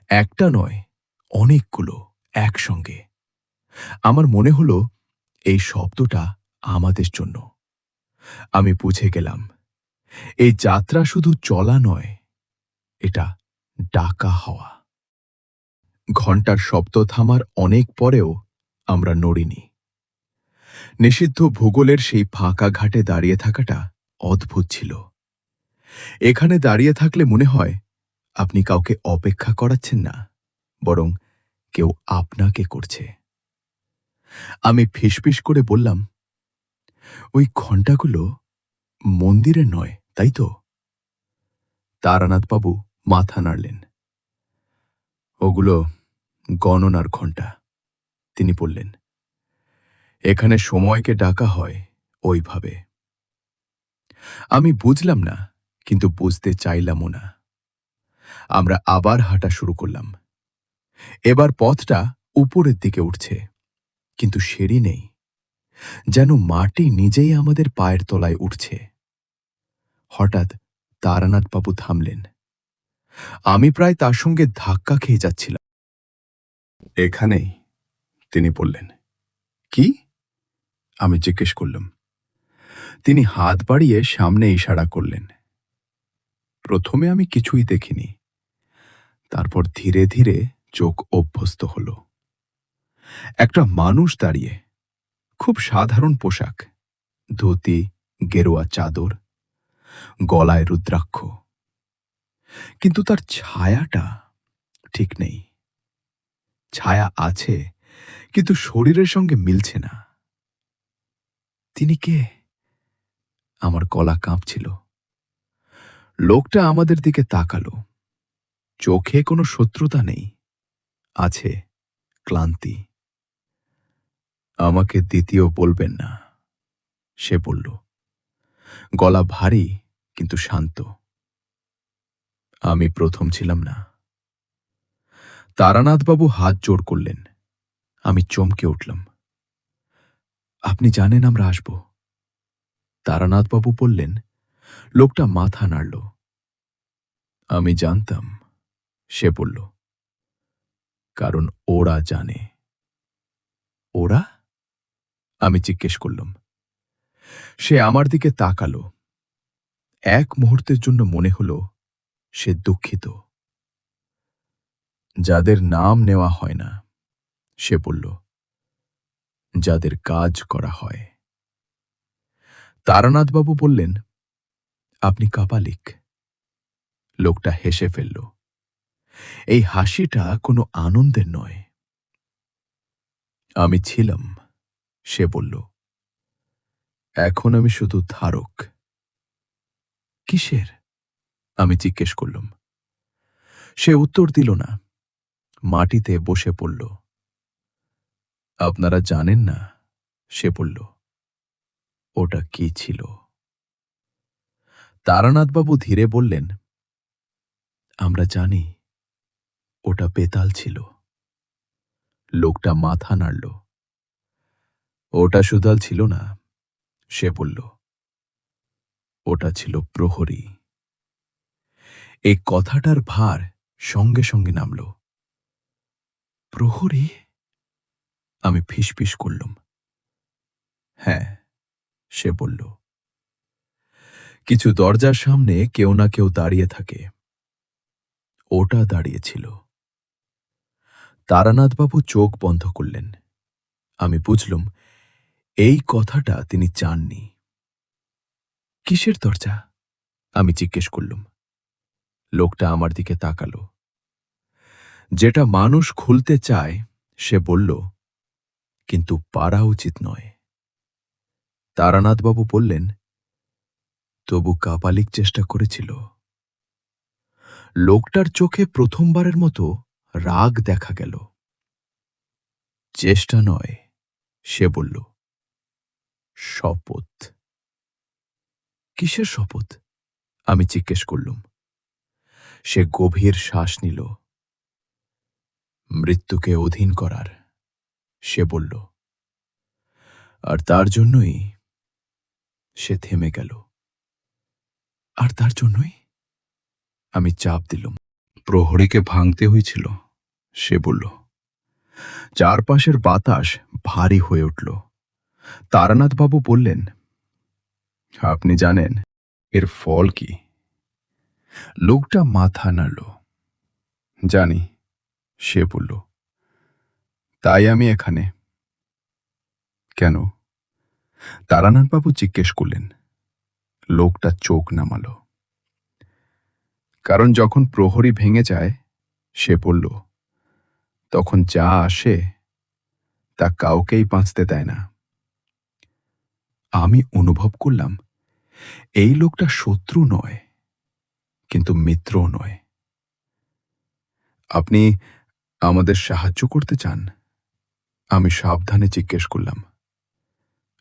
একটা নয়, অনেকগুলো একসঙ্গে। আমার মনে হলো এই শব্দটা আমাদের জন্য। আমি বুঝে গেলাম, এই যাত্রা শুধু চলা নয়, এটা ডাকা হওয়া। ঘণ্টার শব্দ থামার অনেক পরেও আমরা নড়িনি। নিষিদ্ধ ভূগোলের সেই ফাঁকা ঘাটে দাঁড়িয়ে থাকাটা অদ্ভুত ছিল। এখানে দাঁড়িয়ে থাকলে মনে হয় আপনি কাউকে অপেক্ষা করাচ্ছেন না, বরং কেউ আপনাকে করছে। আমি ফিসফিস করে বললাম, ওই ঘণ্টাগুলো মন্দিরে নয়, তাই তো? তারানাথবাবু মাথা নাড়লেন। ওগুলো গণনার ঘণ্টা, তিনি বললেন। এখানে সময়কে ডাকা হয় ওইভাবে। আমি বুঝলাম না, কিন্তু বুঝতে চাইলামও না। আমরা আবার হাঁটা শুরু করলাম। এবার পথটা উপরের দিকে উঠছে, কিন্তু সিঁড়ি নেই, যেন মাটি নিজেই আমাদের পায়ের তলায় উঠছে। হঠাৎ তারানাথবাবু থামলেন। আমি প্রায় তার সঙ্গে ধাক্কা খেয়ে যাচ্ছিলাম। এখানেই, তিনি বললেন। কি? আমি জিজ্ঞেস করলাম। তিনি হাত বাড়িয়ে সামনে ইশারা করলেন। প্রথমে আমি কিছুই দেখিনি, তারপর ধীরে ধীরে চোখ অভ্যস্ত হল। একটা মানুষ দাঁড়িয়ে, খুব সাধারণ পোশাক, ধুতি, গেরুয়া চাদর, গলায় রুদ্রাক্ষ, কিন্তু তার ছায়াটা ঠিক নেই। ছায়া আছে, কিন্তু শরীরের সঙ্গে মিলছে না। তিনি কে? আমার গলা কাঁপছিল। লোকটা আমাদের দিকে তাকালো। চোখে কোনো শত্রুতা নেই, আছে ক্লান্তি। আমাকে দ্বিতীয় বলবেন না, সে বলল, গলা ভারী কিন্তু শান্ত। আমি প্রথম ছিলাম না। তারানাথবাবু হাত জোড় করলেন। আমি চমকে উঠলাম। আপনি জানেন আমরা আসব? তারানাথবাবু বললেন। লোকটা মাথা নাড়ল। আমি জানতাম, সে বলল, কারণ ওরা জানে। ওরা? আমি জিজ্ঞেস করলাম। সে আমার দিকে তাকালো। এক মুহূর্তের জন্য মনে হল সে দুঃখিত। যাদের নাম নেওয়া হয় না, সে বলল, যাদের কাজ করা হয়। তারানাথবাবু বললেন, আপনি কাপালিক। লোকটা হেসে ফেলল। এই হাসিটা কোনো আনন্দের নয়। আমি ছিলাম, সে বলল। এখন আমি শুধু ধারক। কিসের? আমি জিজ্ঞেস করলাম। সে উত্তর দিল না, মাটিতে বসে পড়ল। আপনারা জানেন না, সে বলল। ওটা কি ছিল? তারানাথবাবু ধীরে বললেন, আমরা জানি, ওটা বেতাল ছিল। লোকটা মাথা নাড়ল। ওটা সুদাল ছিল না, সে বলল। ওটা ছিল প্রহরী। এই কথাটার ভার সঙ্গে সঙ্গে নামল। প্রহরী? আমি ফিসফিস করলাম। হ্যাঁ, সে বলল। কিছু দরজার সামনে কেউ না কেউ দাঁড়িয়ে থাকে। ওটা দাঁড়িয়েছিল। তারানাথবাবু চোখ বন্ধ করলেন। আমি বুঝলুম এই কথাটা তিনি চাননি। কিসের দরজা? আমি জিজ্ঞেস করলুম। লোকটা আমার দিকে তাকালো। যেটা মানুষ খুলতে চায়, সে বলল, কিন্তু পারা উচিত নয়। তারানাথবাবু বললেন, তবু কাপালিক চেষ্টা করেছিল। লোকটার চোখে প্রথমবারের মতো রাগ দেখা গেল। চেষ্টা নয়, সে বলল, শপথ। কিসের শপথ? আমি জিজ্ঞেস করলুম। সে গভীর শ্বাস নিল। মৃত্যুকে অধীন করার, সে বলল। আর তার জন্যই সে থেমে গেল। আর তার জন্যই? আমি চাপ দিলুম। প্রহরীকে ভাঙতে হয়েছিল, সে বলল। চারপাশের বাতাস ভারী হয়ে উঠল। তারানাথবাবু বললেন, আপনি জানেন এর ফল কি? লোকটা মাথা নাড়ল। জানি, সে বলল। তাই আমি এখানে। কেন? তারানাথবাবু জিজ্ঞেস করলেন। লোকটা চোখ নামালো। কারণ যখন প্রহরী ভেঙে যায়, সে বলল, তখন যা আসে তা কাউকেই বাঁচতে দেয় না। আমি অনুভব করলাম এই লোকটা শত্রু নয়, কিন্তু মিত্রও নয়। আপনি আমাদের সাহায্য করতে চান? আমি সাবধানে জিজ্ঞেস করলাম।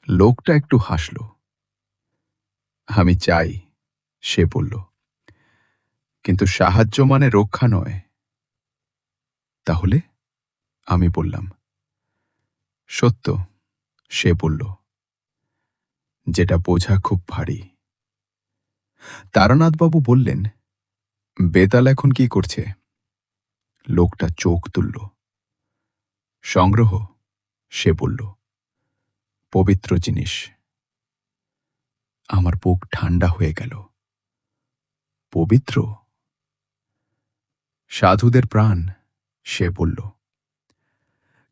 লোকটা একটু হাসল। আমি চাই, সে বলল, কিন্তু সাহায্য মানে রক্ষা নয়। তাহলে? আমি বললাম। সত্য, সে বলল, যেটা বোঝা খুব ভারী। তারানাথবাবু বললেন, বেতাল এখন কি করছে? লোকটা চোখ তুলল। সংগ্রহ, সে বলল, পবিত্র জিনিস। আমার বুক ঠান্ডা হয়ে গেল। পবিত্র? সাধুদের প্রাণ, সে বলল।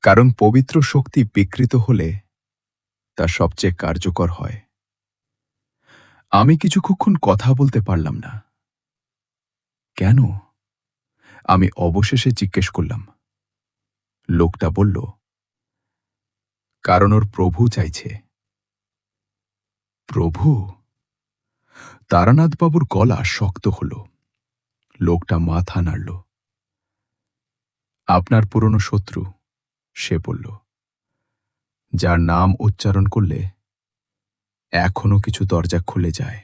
কারণ পবিত্র শক্তি বিকৃত হলে তা সবচেয়ে কার্যকর হয়। আমি কিছুক্ষণ কথা বলতে পারলাম না। কেন? আমি অবশেষে জিজ্ঞেস করলাম। লোকটা বলল, কারণ ওর প্রভু চাইছে। প্রভু? তারানাথবাবুর গলা শক্ত হল। লোকটা মাথা নাড়ল। আপনার পুরনো শত্রু, সে বলল, যার নাম উচ্চারণ করলে এখনো কিছু দরজা খুলে যায়।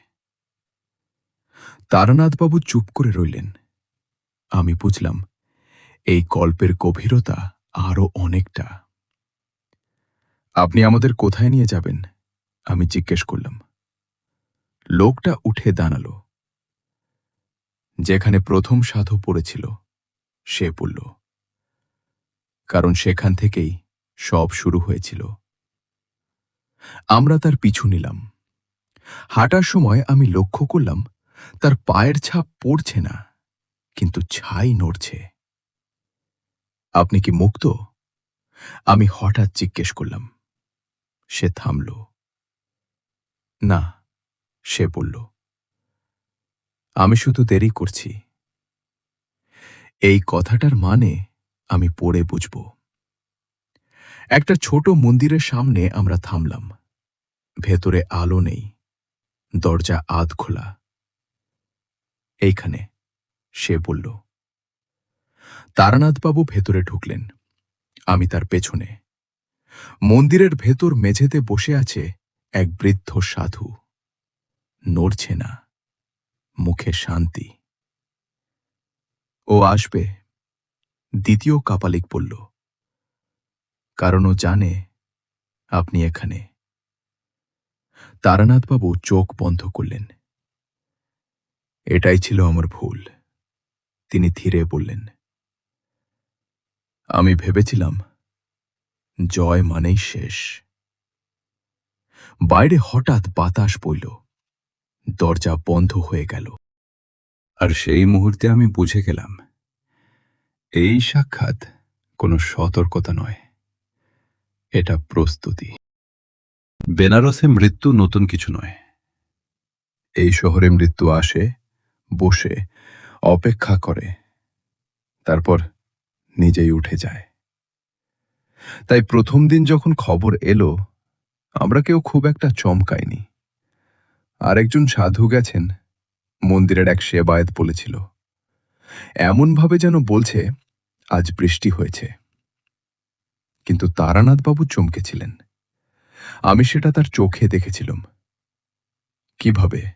তারানাথবাবু চুপ করে রইলেন। আমি বুঝলাম এই গল্পের গভীরতা আরও অনেকটা। আপনি আমাদের কোথায় নিয়ে যাবেন? আমি জিজ্ঞেস করলাম। লোকটা উঠে দাঁড়াল। যেখানে প্রথম সাধু পড়েছিল, সে বলল, কারণ সেখান থেকেই সব শুরু হয়েছিল। আমরা তার পিছু নিলাম। হাঁটার সময় আমি লক্ষ্য করলাম তার পায়ের ছাপ পড়ছে না, কিন্তু ছাই নড়ছে। আপনি কি মুক্ত? আমি হঠাৎ জিজ্ঞেস করলাম। সে থামল। না, সে বলল, আমি শুধু দেরি করছি। এই কথাটার মানে আমি পড়ে বুঝব। একটা ছোট মন্দিরের সামনে আমরা থামলাম। ভেতরে আলো নেই, দরজা আধ খোলা। এইখানে, সে বলল। তারানাথবাবু ভেতরে ঢুকলেন। আমি তার পেছনে। মন্দিরের ভেতর মেঝেতে বসে আছে এক বৃদ্ধ সাধু। নড়ছে না, মুখে শান্তি। ও আসবে, দ্বিতীয় কাপালিক বলল, কারণ ও জানে আপনি এখানে। তারানাথবাবু চোখ বন্ধ করলেন। এটাই ছিল আমার ভুল, তিনি ধীরে বললেন। আমি ভেবেছিলাম জয় মানেই শেষ। বাইরে হঠাৎ বাতাস বইল। দরজা বন্ধ হয়ে গেল। আর সেই মুহূর্তে আমি বুঝে গেলাম, এই সাক্ষাৎ কোনো সতর্কতা নয়, এটা প্রস্তুতি। বেনারসে মৃত্যু নতুন কিছু নয়। এই শহরে মৃত্যু আসে, বসে, অপেক্ষা করে, তারপর নিজেই উঠে যায়। তাই প্রথম দিন যখন খবর এলো, আমরা কেউ খুব একটা চমকাইনি। আরেকজন সাধু গেছেন, মন্দিরের এক সেবায়েত বলেছিল, এমনভাবে যেন বলছে আজ বৃষ্টি হয়েছে। কিন্তু তারানাথবাবু চমকেছিলেন। আমি সেটা তার চোখে দেখেছিলাম। কিভাবে?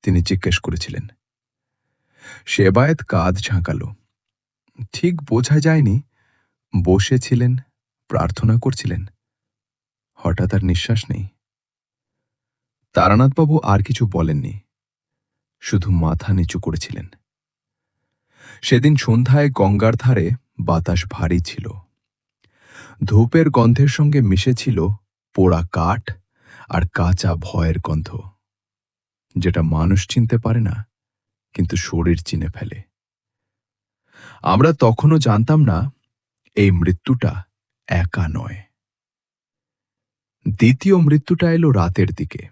তিনি জিজ্ঞেস করেছিলেন। সেবায়েত কাঁধ ঝাঁকাল। ঠিক বোঝা যায়নি, বসেছিলেন, প্রার্থনা করছিলেন। হঠাৎ আর নিঃশ্বাস নেই। তারানাথবাবু আর কিছু বলেননি, শুধু মাথা নিচু করেছিলেন। সেদিন সন্ধ্যায় গঙ্গার ধারে বাতাস ভারী ছিল। ধূপের গন্ধের সঙ্গে মিশেছিল পোড়া কাঠ আর কাঁচা ভয়ের গন্ধ, যেটা মানুষ চিনতে পারে না, কিন্তু শরীর চিনে ফেলে। আমরা তখনও জানতাম না এই মৃত্যুটা একা নয়। দ্বিতীয় মৃত্যুটা এলো রাতের দিকে।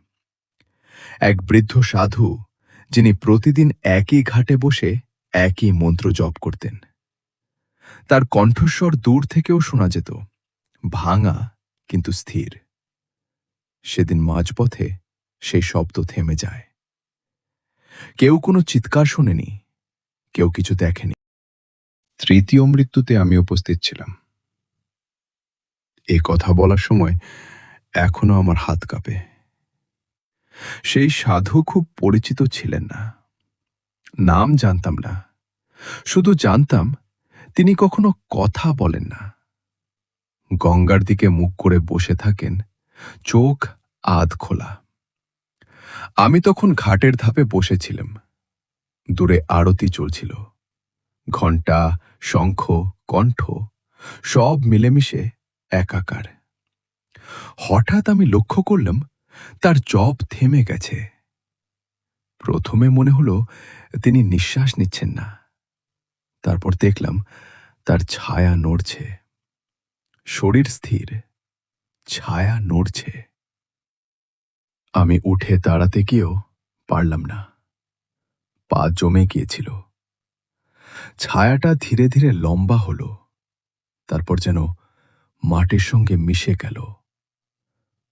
এক বৃদ্ধ সাধু, যিনি প্রতিদিন একই ঘাটে বসে একই মন্ত্র জপ করতেন। তার কণ্ঠস্বর দূর থেকেও শোনা যেত, ভাঙা কিন্তু স্থির। সেদিন মাঝপথে সেই শব্দ থেমে যায়। কেউ কোনো চিৎকার শোনেনি, কেউ কিছু দেখেনি। তৃতীয় মৃত্যুতে আমি উপস্থিত ছিলাম। এ কথা বলার সময় এখনো আমার হাত কাঁপে। সেই সাধু খুব পরিচিত ছিলেন না, নাম জানতাম না, শুধু জানতাম তিনি কখনো কথা বলেন না। গঙ্গার দিকে মুখ করে বসে থাকেন, চোখ আধ খোলা। আমি তখন ঘাটের ধাপে বসেছিলাম। দূরে আরতি চলছিল। ঘণ্টা, শঙ্খ, কণ্ঠ সব মিলেমিশে একাকার। হঠাৎ আমি লক্ষ্য করলাম তার জপ থেমে গেছে। প্রথমে মনে হলো তিনি নিঃশ্বাস নিচ্ছেন না। তারপর দেখলাম তার ছায়া নড়ছে। শরীর স্থির, ছায়া নড়ছে। আমি উঠে দাঁড়াতে গিয়েও পারলাম না। পা জমে গিয়েছিল। ছায়াটা ধীরে ধীরে লম্বা হলো, তারপর যেন মাটির সঙ্গে মিশে গেল।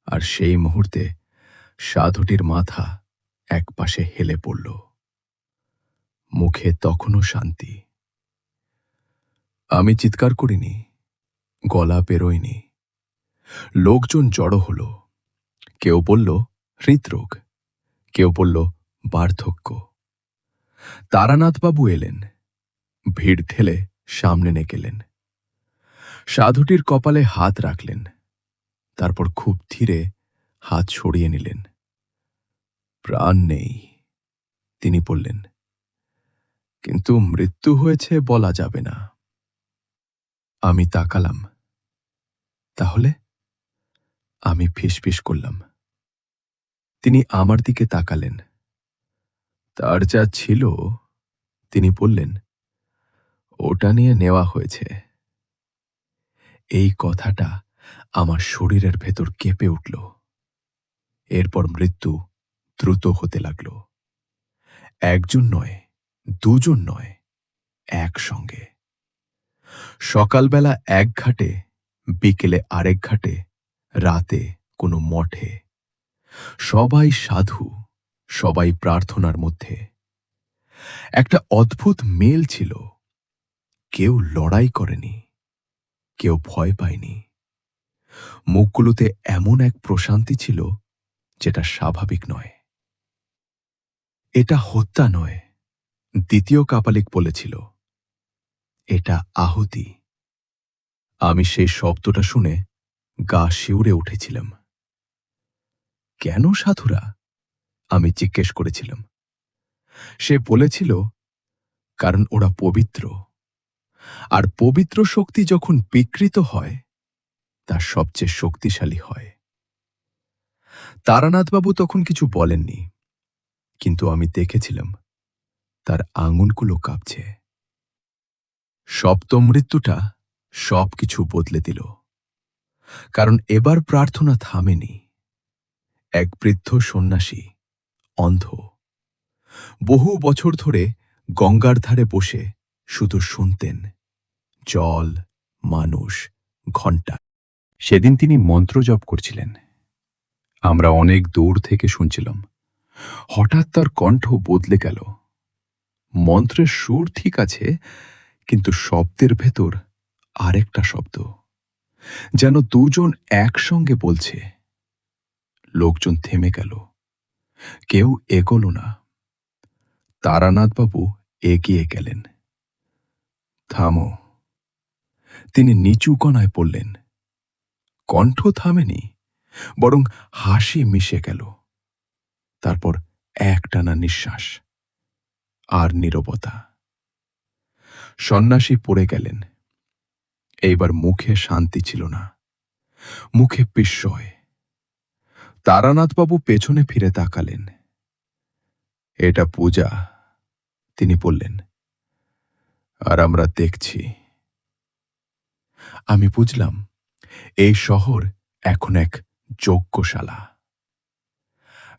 আর সেই মুহূর্তে সাধুটির মাথা একপাশে হেলে পড়ল। মুখে তখনও শান্তি। আমি চিৎকার করিনি, গলা বেরোয়নি। লোকজন জড়ো হলো। কেউ বলল হৃদরোগ, কেউ বলল বার্ধক্য। তারানাথবাবু এলেন, ভিড় ঠেলে সামনে নিয়ে গেলেন। সাধুটির কপালে হাত রাখলেন, তারপর খুব ধীরে হাত সরিয়ে নিলেন। প্রাণ নেই, তিনি বললেন, কিন্তু মৃত্যু হয়েছে বলা যাবে না। আমি তাকালাম। তাহলে? আমি ফিসফিস করলাম। তিনি আমার দিকে তাকালেন। তার যা ছিল, তিনি বললেন, ওটা নিয়ে নেওয়া হয়েছে। এই কথাটা আমার শরীরের ভেতর কেঁপে উঠল। এরপর মৃত্যু দ্রুত হতে লাগল। একজন নয়, দুজন নয়, একসঙ্গে। সকালবেলা এক ঘাটে, বিকেলে আরেক ঘাটে, রাতে কোনো মঠে। সবাই সাধু, সবাই প্রার্থনার মধ্যে। একটা অদ্ভুত মেল ছিল। কেউ লড়াই করেনি, কেউ ভয় পায়নি। মুখগুলোতে এমন এক প্রশান্তি ছিল যেটা স্বাভাবিক নয়। এটা হত্যা নয়, দ্বিতীয় কাপালিক বলেছিল। এটা আহুতি। আমি সেই শব্দটা শুনে গা শিউরে উঠেছিলাম। কেন সাধুরা? আমি জিজ্ঞেস করেছিলাম। সে বলেছিল, কারণ ওরা পবিত্র। আর পবিত্র শক্তি যখন বিকৃত হয়, তা সবচেয়ে শক্তিশালী হয়। তারানাথবাবু তখন কিছু বলেননি, কিন্তু আমি দেখেছিলাম তার আঙুলগুলো কাঁপছে। সপ্তম মৃত্যুটা সবকিছু বদলে দিল। কারণ এবার প্রার্থনা থামেনি। এক বৃদ্ধ সন্ন্যাসী, অন্ধ, বহু বছর ধরে গঙ্গার ধারে বসে শুধু শুনতেন। জল, মানুষ, ঘণ্টা। সেদিন তিনি মন্ত্র জপ করছিলেন। আমরা অনেক দূর থেকে শুনছিলাম। হঠাৎ তার কণ্ঠ বদলে গেল। মন্ত্রের সুর ঠিক আছে, কিন্তু শব্দের ভেতর আরেকটা শব্দ, যেন দুজন একসঙ্গে বলছে। লোকজন থেমে গেল, কেউ এগোল না। তারানাথবাবু এগিয়ে গেলেন। থামো, তিনি নিচু কণায় পড়লেন। কণ্ঠ থামেনি, বরং হাসি মিশে গেল। তারপর একটানা নিঃশ্বাস আর নীরবতা। সন্ন্যাসী পড়ে গেলেন। এইবার মুখে শান্তি ছিল না, মুখে বিস্ময়। তারানাথবাবু পেছনে ফিরে তাকালেন। এটা পূজা, তিনি বললেন। আর আমরা দেখছি। আমি বুঝলাম এই শহর এখন এক যজ্ঞশালা।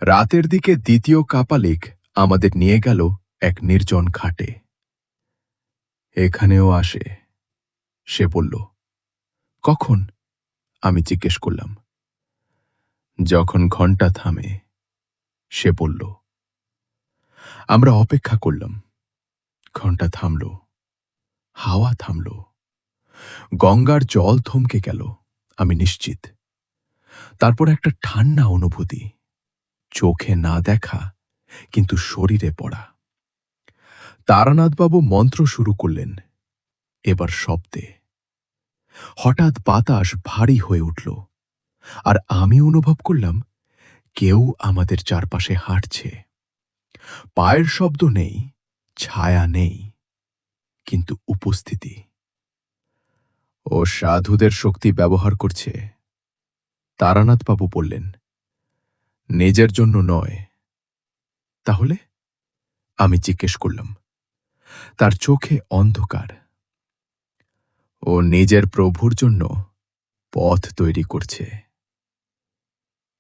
রাতের দিকে দ্বিতীয় কাপালিক আমাদের নিয়ে গেল এক নির্জন ঘাটে। এখানেও আসে, সে বলল। কখন? আমি জিজ্ঞেস করলাম। যখন ঘন্টা থামে, সে বলল। আমরা অপেক্ষা করলাম। ঘন্টা থামল, হাওয়া থামল, গঙ্গার জল থমকে গেল, আমি নিশ্চিত। তারপর একটা ঠান্ডা অনুভূতি, চোখে না দেখা কিন্তু শরীরে পড়া। তারানাথবাবু মন্ত্র শুরু করলেন, এবার শব্দে। হঠাৎ বাতাস ভারী হয়ে উঠল, আর আমি অনুভব করলাম কেউ আমাদের চারপাশে হাঁটছে। পায়ের শব্দ নেই, ছায়া নেই, কিন্তু উপস্থিতি। ও সাধুদের শক্তি ব্যবহার করছে, তারানাথবাবু বললেন। নিজের জন্য নয়। তাহলে? আমি জিজ্ঞেস করলাম। তার চোখে অন্ধকার। ও নিজের প্রভুর জন্য পথ তৈরি করছে।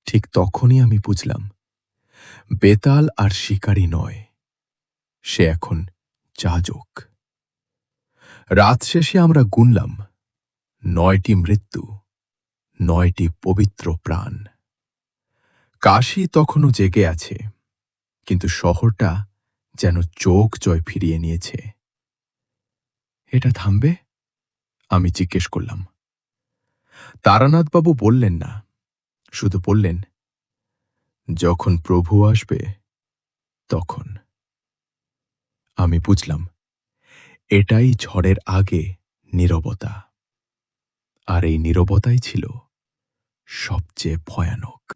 ঠিক তখনই আমি বুঝলাম, বেতাল আর শিকারী নয়, সে এখন যাজক। রাত শেষে আমরা গুনলাম 9টি মৃত্যু, 9টি পবিত্র প্রাণ। কাশী তখনও জেগে আছে, কিন্তু শহরটা যেন চোখ জয় ফিরিয়ে নিয়েছে। এটা থামবে? আমি জিজ্ঞেস করলাম। তারানাথবাবু বললেন না, শুধু বললেন, যখন প্রভু আসবে তখন। আমি বুঝলাম, এটাই ঝড়ের আগে নীরবতা। আর এই নীরবতাই ছিল সবচেয়ে ভয়ানক।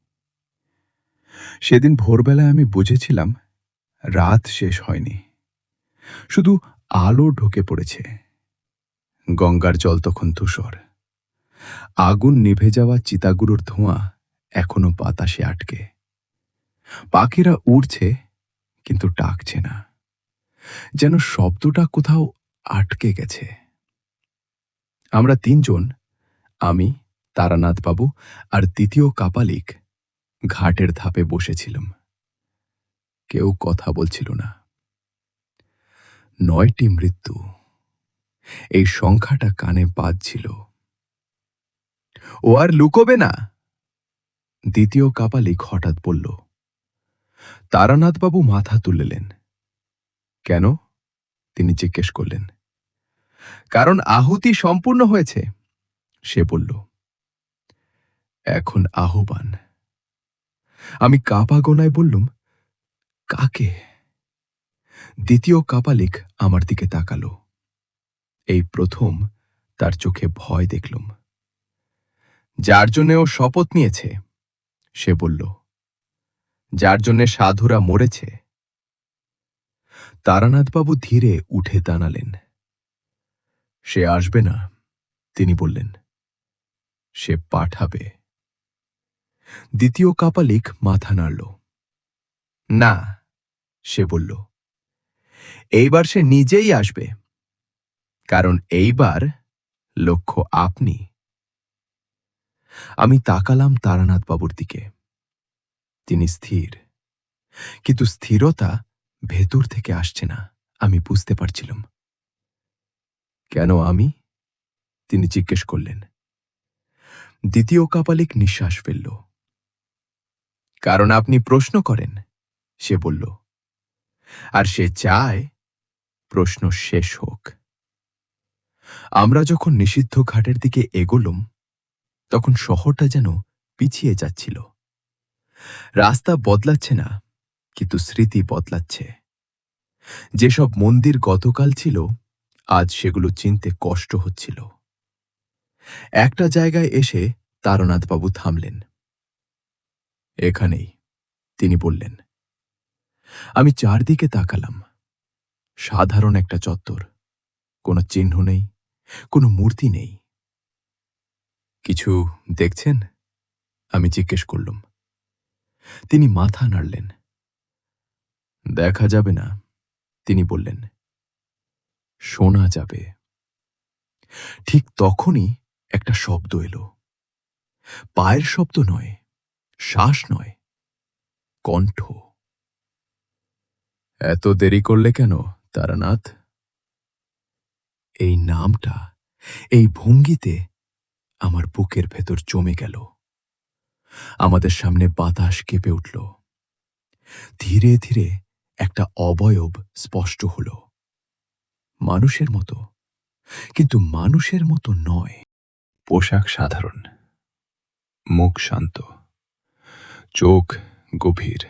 সেদিন ভোরবেলায় আমি বুঝেছিলাম রাত শেষ হয়নি, শুধু আলো ঢুকে পড়েছে। গঙ্গার জল তখন ধূসর, আগুন নিভে যাওয়া চিতাগুলোর ধোঁয়া এখনো বাতাসে আটকে। পাখিরা উড়ছে, কিন্তু ডাকছে না, যেন শব্দটা কোথাও আটকে গেছে। আমরা তিনজন, আমি, তারানাথবাবু আর দ্বিতীয় কাপালিক, ঘাটের ধাপে বসেছিলাম। কেউ কথা বলছিল না। 9টি মৃত্যু, এই সংখ্যাটা কানে বাজছিল। ও আর লুকোবে না, দ্বিতীয় কাপালিক হঠাৎ বলল। তারানাথবাবু মাথা তুললেন। কেন? তিনি জিজ্ঞেস করলেন। কারণ আহুতি সম্পূর্ণ হয়েছে, সে বলল। এখন আহ্বান। আমি কাপা গলায় বললুম, কাকে? দ্বিতীয় কাপালিক আমার দিকে তাকালো। এই প্রথম তার চোখে ভয় দেখলুম। যার জন্যে ও শপথ নিয়েছে, সে বলল। যার জন্যে সাধুরা মরেছে। তারানাথবাবু ধীরে উঠে দাঁড়ালেন। সে আসবে না, তিনি বললেন। সে পাঠাবে। দ্বিতীয় কাপালিক মাথা নাড়ল। না, সে বলল। এইবার সে নিজেই আসবে, কারণ এইবার লক্ষ্য আপনি। আমি তাকালাম তারানাথবাবুর দিকে। তিনি স্থির, কিন্তু স্থিরতা ভেতর থেকে আসছে না, আমি বুঝতে পারছিলাম। কেন আমি? তিনি জিজ্ঞেস করলেন। দ্বিতীয় কাপালিক নিঃশ্বাস ফেলল। কারণ আপনি প্রশ্ন করেন, সে বলল। আর সে চায় প্রশ্ন শেষ হোক। আমরা যখন নিষিদ্ধ ঘাটের দিকে এগোলুম, তখন শহরটা যেন পিছিয়ে যাচ্ছিল। রাস্তা বদলাচ্ছে না, কিন্তু স্মৃতি বদলাচ্ছে। যেসব মন্দির গতকাল ছিল, আজ সেগুলো চিনতে কষ্ট হচ্ছিল। একটা জায়গায় এসে তারানাথবাবু থামলেন। এখানেই, তিনি বললেন। আমি চারদিকে তাকালাম। সাধারণ একটা চত্বর, কোনো চিহ্ন নেই, কোনো মূর্তি নেই। কিছু দেখছেন? আমি জিজ্ঞেস করলুম। তিনি মাথা নাড়লেন। দেখা যাবে না, তিনি বললেন। শোনা যাবে। ঠিক তখনই একটা শব্দ এলো। পায়ের শব্দ নয়, শ্বাস নয়, কণ্ঠ। এত দেরি করলে কেন, তারানাথ? এই নামটা, এই ভঙ্গিতে আমার বুকের ভেতর জমে গেল। আমাদের সামনে বাতাস কেঁপে উঠল। ধীরে ধীরে একটা অবয়ব স্পষ্ট হল। মানুষের মতো, কিন্তু মানুষের মতো নয়। পোশাক সাধারণ, মুখ শান্ত, চোখ গভীর,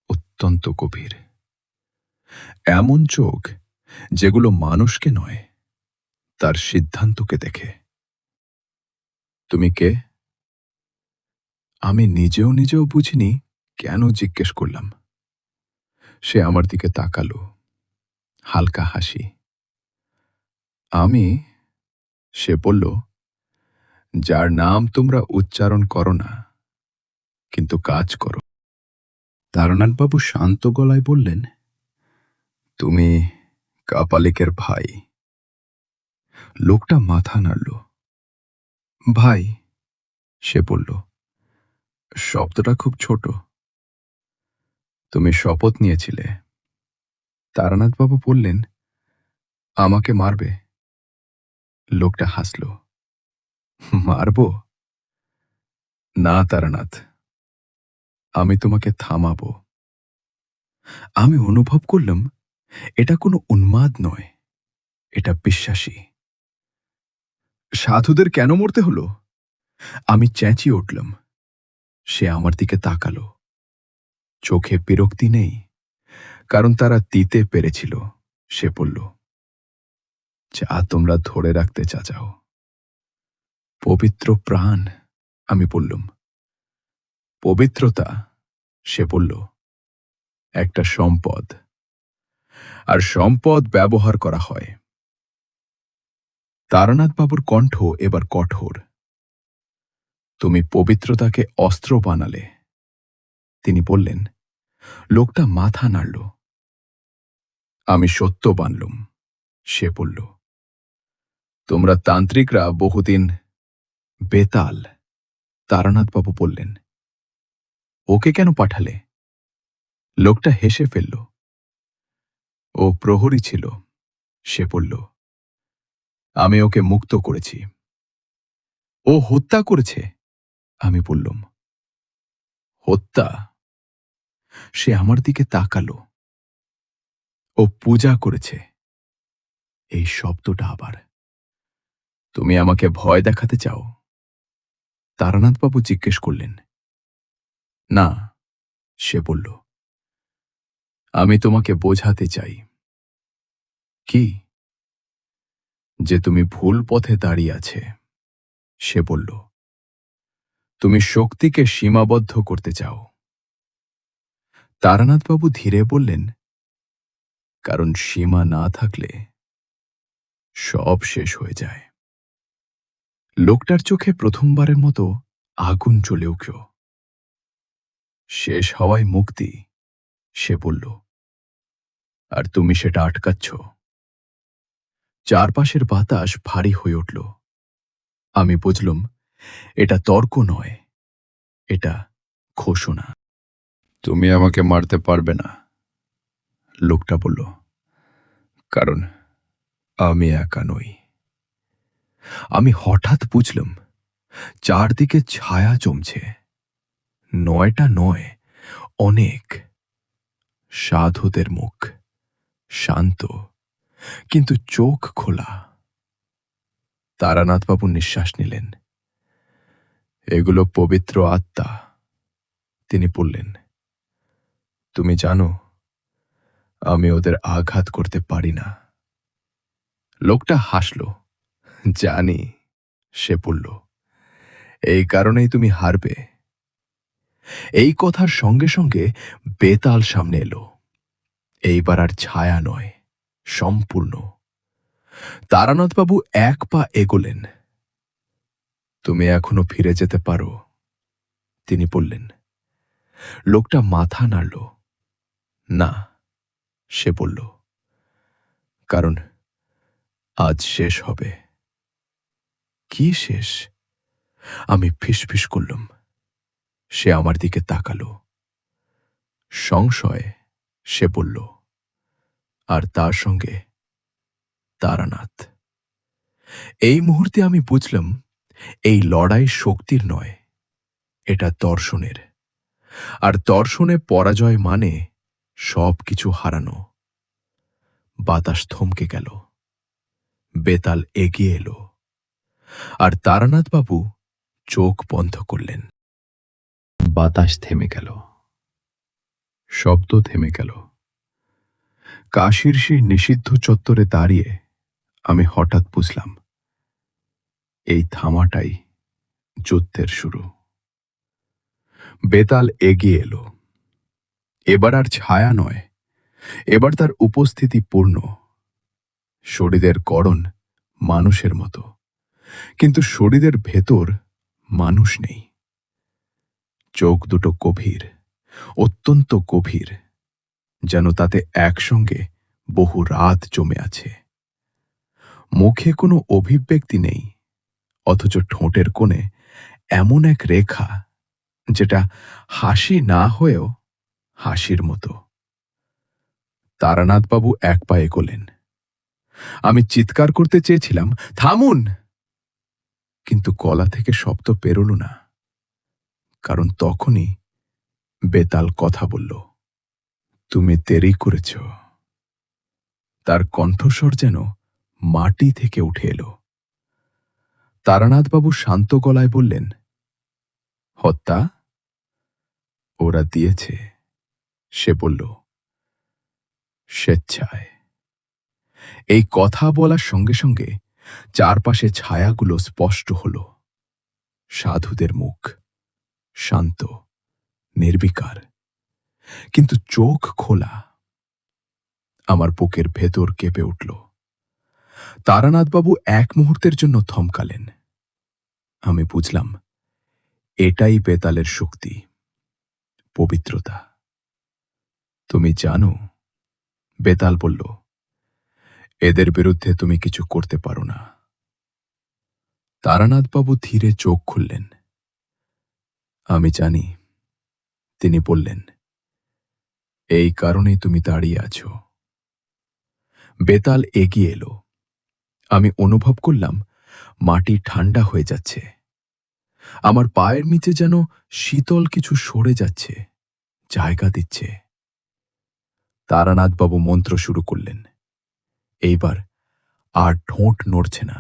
অত্যন্ত গভীর। এমন চোখ যেগুলো মানুষকে নয়, তার সিদ্ধান্তকে দেখে। তুমি কে? আমি নিজেও নিজেও বুঝিনি কেন জিজ্ঞেস করলাম। সে আমার দিকে তাকালো, হালকা হাসি। আমি, সে বলল, যার নাম তোমরা উচ্চারণ করো না, কিন্তু কাজ করো। তারানাথবাবু শান্ত গলায় বললেন, তুমি কাপালিকের ভাই। লোকটা মাথা নাড়ল। ভাই, সে বলল, শব্দটা খুব ছোট। তুমি শপথ নিয়েছিলে। তারানাথবাবু বললেন, আমাকে মারবে। লোকটা হাসল। মারব না তারানাথ, আমি তোমাকে থামাবো। আমি অনুভব করলাম এটা কোনো উন্মাদ নয়, এটা বিশ্বাসী। সাধুদের কেন মরতে হলো? আমি চেঁচিয়ে উঠলাম। সে আমার দিকে তাকালো। চোখে বিরক্তি নেই, কারণ তারা দিতে পেরেছিল। সে বলল, যা তোমরা ধরে রাখতে চাও। পবিত্র প্রাণ, আমি বললাম। পবিত্রতা, সে বলল, একটা সম্পদ, আর সম্পদ ব্যবহার করা হয়। তারানাথবাবুর কণ্ঠ এবার কঠোর। তুমি পবিত্রতাকে অস্ত্র বানালে। তিনি বললেন। লোকটা মাথা নাড়ল। আমি সত্য বানলুম, সে বলল। তোমরা তান্ত্রিকরা বহুদিন বেতাল। তারানাথবাবু বললেন, ওকে কেন পাঠালে? লোকটা হেসে ফেলল। ও প্রহরী ছিল, সে বলল। আমি ওকে মুক্ত করেছি। ও হত্যা করেছে, আমি বললাম। হত্যা? সে আমার দিকে তাকালো। ও পূজা করেছে। এই শব্দটা আবার। তুমি আমাকে ভয় দেখাতে চাও? তারানাথবাবু জিজ্ঞেস করলেন। না, সে বলল। আমি তোমাকে বোঝাতে চাই। কি? যে তুমি ভুল পথে দাঁড়িয়ে আছে, সে বলল। তুমি শক্তিকে সীমাবদ্ধ করতে চাও। তারানাথবাবু ধীরে বললেন, কারণ সীমা না থাকলে সব শেষ হয়ে যায়। লোকটার চোখে প্রথমবারের মতো আগুন জ্বলে উঠল। শেষ হওয়াই মুক্তি, সে বলল। আর তুমি সেটা আটকাচ্ছ। চারপাশের বাতাস ভারী হয়ে উঠল। আমি বুঝলুম এটা তর্ক নয়, এটা ঘোষণা। তুমি আমাকে মারতে পারবে না, লোকটা বলল, কারণ আমি একা নই। আমি হঠাৎ বুঝলাম চারদিকে ছায়া জমছে। নয়টা নয়, অনেক। সাধুদের মুখ, শান্ত, কিন্তু চোখ খোলা। তারানাথবাবু নিঃশ্বাস নিলেন। এগুলো পবিত্র আত্মা, তিনি বললেন। তুমি জানো, আমি ওদের আঘাত করতে পারি না। লোকটা হাসল। জানি, সে বলল। এই কারণেই তুমি হারবে। এই কথার সঙ্গে সঙ্গে বেতাল সামনে এলো। এইবার আর ছায়া নয়, সম্পূর্ণ। তারানাথবাবু এক পা এগোলেন। তুমি এখনো ফিরে যেতে পারো, তিনি বললেন। লোকটা মাথা নাড়ল। না, সে বলল, কারণ আজ শেষ হবে। কি শেষ? আমি ফিসফিস করলুম। সে আমার দিকে তাকালো। সংশয়ে সে বলল, আর তার সঙ্গে তারানাথ। এই মুহূর্তে আমি বুঝলাম, এই লড়াই শক্তির নয়, এটা দর্শনের। আর দর্শনে পরাজয় মানে সবকিছু হারানো। বাতাস থমকে গেল। বেতাল এগিয়ে এলো। আর তারানাথ বাবু চোখ বন্ধ করলেন। বাতাস থেমে গেল। শব্দ থেমে গেল। কাশীর সেই নিষিদ্ধ চত্বরে দাঁড়িয়ে আমি হঠাৎ বুঝলাম, এই থামাটাই যুদ্ধের শুরু। বেতাল এগিয়ে এলো। এবার আর ছায়া নয়, এবার তার উপস্থিতি পূর্ণ। শরীরের গড়ন মানুষের মতো, কিন্তু শরীরের ভেতর মানুষ নেই। চোখ দুটো গভীর, অত্যন্ত গভীর, যেন তাতে একসঙ্গে বহু রাত জমে আছে। মুখে কোনো অভিব্যক্তি নেই, অথচ ঠোঁটের কোণে এমন এক রেখা, যেটা হাসি না হয়েও হাসির মতো। তারানাথবাবু এক পা এগোলেন। আমি চিৎকার করতে চেয়েছিলাম, থামুন! কিন্তু গলা থেকে শব্দ পেরোল না, কারণ তখনই বেতাল কথা বলল। তুমি দেরি করেছ। তার কণ্ঠস্বর যেন মাটি থেকে উঠে এলো। তারানাথবাবু শান্ত গলায় বললেন, হত্যা ওরা দিয়েছে। সে বলল, স্বেচ্ছায়। এই কথা বলার সঙ্গে সঙ্গে চারপাশে ছায়াগুলো স্পষ্ট হল। সাধুদের মুখ, শান্ত, নির্বিকার, কিন্তু চোখ খোলা। আমার বুকের ভেতর কেঁপে উঠল। তারানাথবাবু এক মুহূর্তের জন্য থমকালেন। আমি বুঝলাম, এটাই বেতালের শক্তি, পবিত্রতা। তুমি জানো, বেতাল বলল, এদের বিরুদ্ধে তুমি কিছু করতে পারো না। তারানাথবাবু ধীরে চোখ খুললেন। আমি জানি। তিনি বললেন, এই কারণেই তুমি দাঁড়িয়ে আছো। বেতাল এগিয়ে এলো। আমি অনুভব করলাম, মাটি ঠান্ডা হয়ে যাচ্ছে। আমার পায়ের নিচে যেন শীতল কিছু সরে যাচ্ছে, জায়গা দিচ্ছে। তারানাথবাবু মন্ত্র শুরু করলেন। এইবার আর ঠোঁট নড়ছে না,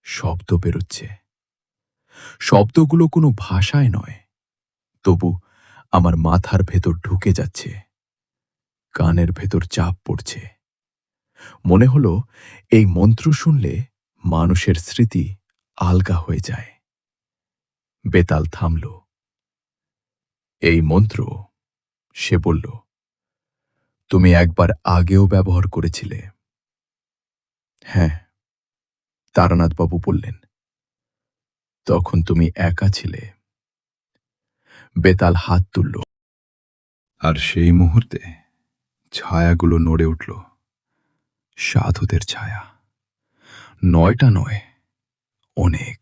শব্দ বেরোচ্ছে। শব্দগুলো কোনো ভাষায় নয়, তবু আমার মাথার ভেতর ঢুকে যাচ্ছে, কানের ভেতর চাপ পড়ছে। মনে হলো, এই মন্ত্র শুনলে মানুষের স্মৃতি আলগা হয়ে যায়। বেতাল থামল। এই মন্ত্র, সে বলল, তুমি একবার আগেও ব্যবহার করেছিলে। হ্যাঁ, তারানাথবাবু বললেন, তখন তুমি একা ছিলে। বেতাল হাত তুলল, আর সেই মুহূর্তে ছায়াগুলো নড়ে উঠল। সাধুদের ছায়া। নয়টা নয়, অনেক।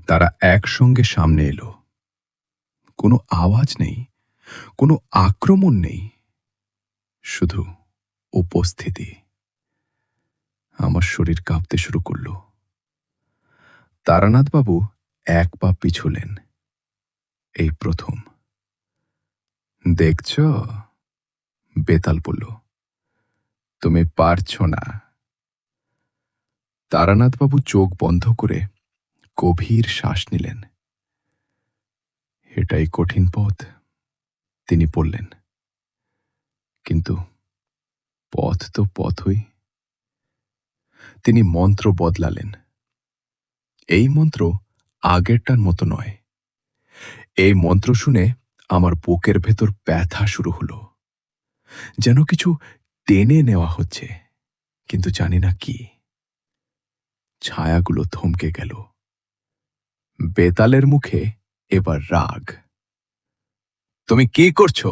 তারা একসঙ্গে সামনে এলো। কোনো আওয়াজ নেই, কোনো আক্রমণ নেই, শুধু উপস্থিতি। আমার শরীর কাঁপতে শুরু করল। তারানাথবাবু এক পা পিছুলেন। এই প্রথম। দেখছ, বেতাল বলল, তুমি পারছ না। তারানাথবাবু চোখ বন্ধ করে গভীর শ্বাস নিলেন। এটাই কঠিন পথ, তিনি বললেন, কিন্তু পথ তো পথই। তিনি মন্ত্র বদলালেন। এই মন্ত্র আগেরটার মতো নয়। এই মন্ত্র শুনে আমার বুকের ভেতর ব্যথা শুরু হলো, যেন কিছু টেনে নেওয়া হচ্ছে, কিন্তু জানি না কি। ছায়াগুলো থমকে গেল। বেতালের মুখে এবার রাগ। তুমি কি করছো?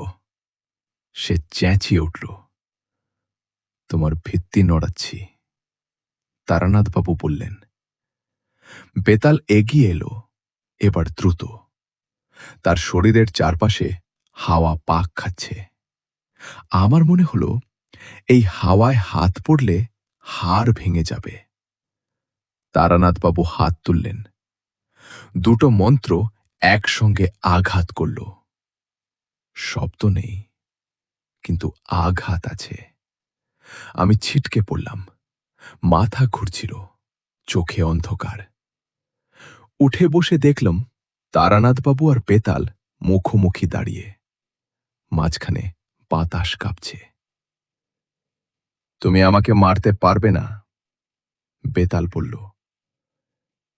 সে চেঁচিয়ে উঠল। তোমার ভিত্তি নড়াচ্ছি। তারানাথবাবু বললেন। বেতাল এগিয়ে এলো, এবার দ্রুত। তার শরীরের চারপাশে হাওয়া পাক খাচ্ছে। আমার মনে হলো এই হাওয়ায় হাত পড়লে হাড় ভেঙে যাবে। তারানাথবাবু হাত তুললেন। দুটো মন্ত্র একসঙ্গে আঘাত করল। শব্দ নেই, কিন্তু আঘাত আছে। আমি ছিটকে পড়লাম। মাথা ঘুরছিল, চোখে অন্ধকার। উঠে বসে দেখলাম তারানাথবাবু আর বেতাল মুখোমুখি দাঁড়িয়ে। মাঝখানে বাতাস কাঁপছে। তুমি আমাকে মারতে পারবে না, বেতাল বলল,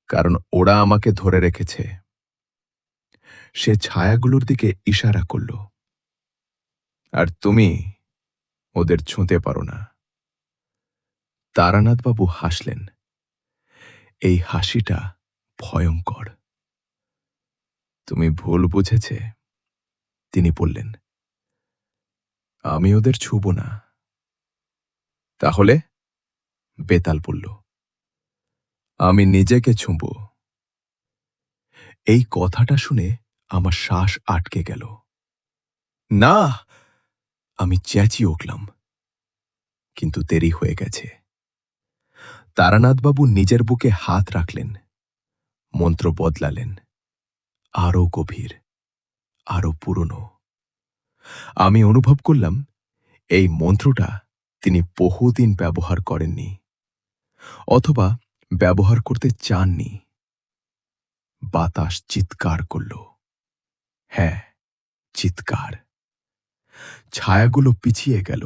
কারণ ওরা আমাকে ধরে রেখেছে। সে ছায়াগুলোর দিকে ইশারা করল। আর তুমি ওদের ছুঁতে পারো না। তারানাথবাবু হাসলেন। এই হাসিটা ভয়ঙ্কর। তুমি ভুল বুঝেছে, তিনি বললেন। আমি ওদের ছুব না। তাহলে? বেতাল বলল। আমি নিজেকে ছুঁব। এই কথাটা শুনে আমার শ্বাস আটকে গেল। না! আমি চেঁচিয়ে উঠলাম, কিন্তু দেরি হয়ে গেছে। তারানাথবাবু নিজের বুকে হাত রাখলেন, মন্ত্র বদলালেন। আরও গভীর, আরও পুরনো। আমি অনুভব করলাম এই মন্ত্রটা তিনি বহুদিন ব্যবহার করেননি, অথবা ব্যবহার করতে চাননি। বাতাস চিৎকার করল। হ্যাঁ, চিৎকার। ছায়াগুলো পিছিয়ে গেল।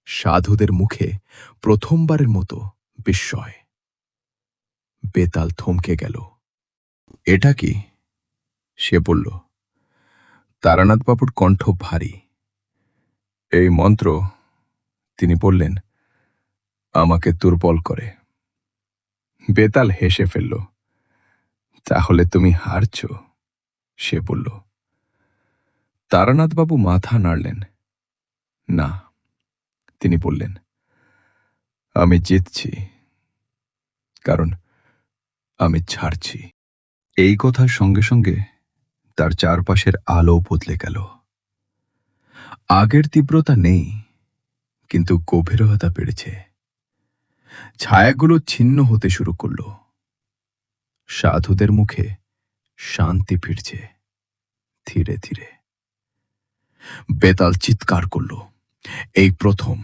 সাধুদের মুখে প্রথমবারের মতো বিস্ময়। বেতাল থমকে গেল। এটা কি? সে বলল। তারানাথবাবুর কণ্ঠ ভারী। এই মন্ত্র, তিনি বললেন, আমাকে দুর্বল করে। বেতাল হেসে ফেলল। তাহলে তুমি হারছ, সে বলল। তারানাথবাবু মাথা নাড়লেন। না, তিনি বললেন, আমি জিতছি, কারণ আমি ছাড়ছি। এই কথার সঙ্গে সঙ্গে তার চারপাশের আলো বদলে গেল। আগের তীব্রতা নেই, কিন্তু গভীরতা বেড়েছে। ছায়াগুলো ছিন্ন হতে শুরু করল। সাধুদের মুখে শান্তি ফিরছে ধীরে ধীরে। বেতাল চিৎকার করল। এই প্রথম।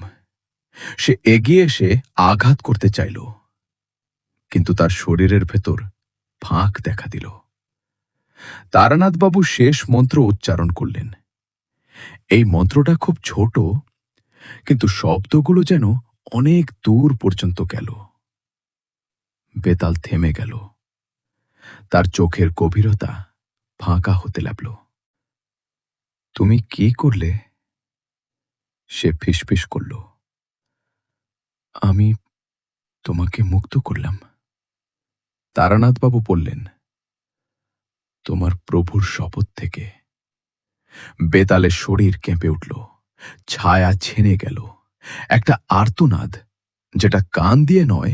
সে এগিয়ে এসে আঘাত করতে চাইল, কিন্তু তার শরীরের ভেতর ফাঁক দেখা দিল। তারানাথবাবু শেষ মন্ত্র উচ্চারণ করলেন। এই মন্ত্রটা খুব ছোট, কিন্তু শব্দগুলো যেন অনেক দূর পর্যন্ত গেল। বেতাল থেমে গেল। তার চোখের গভীরতা ফাঁকা হতে লাগল। তুমি কি করলে? সে ফিসফিস করল। আমি তোমাকে মুক্ত করলাম। তারানাথবাবু বললেন, তোমার প্রভুর শপথ থেকে। বেতালের শরীর কেঁপে উঠল। ছায়া ছেনে গেল। একটা আর্তনাদ, যেটা কান দিয়ে নয়,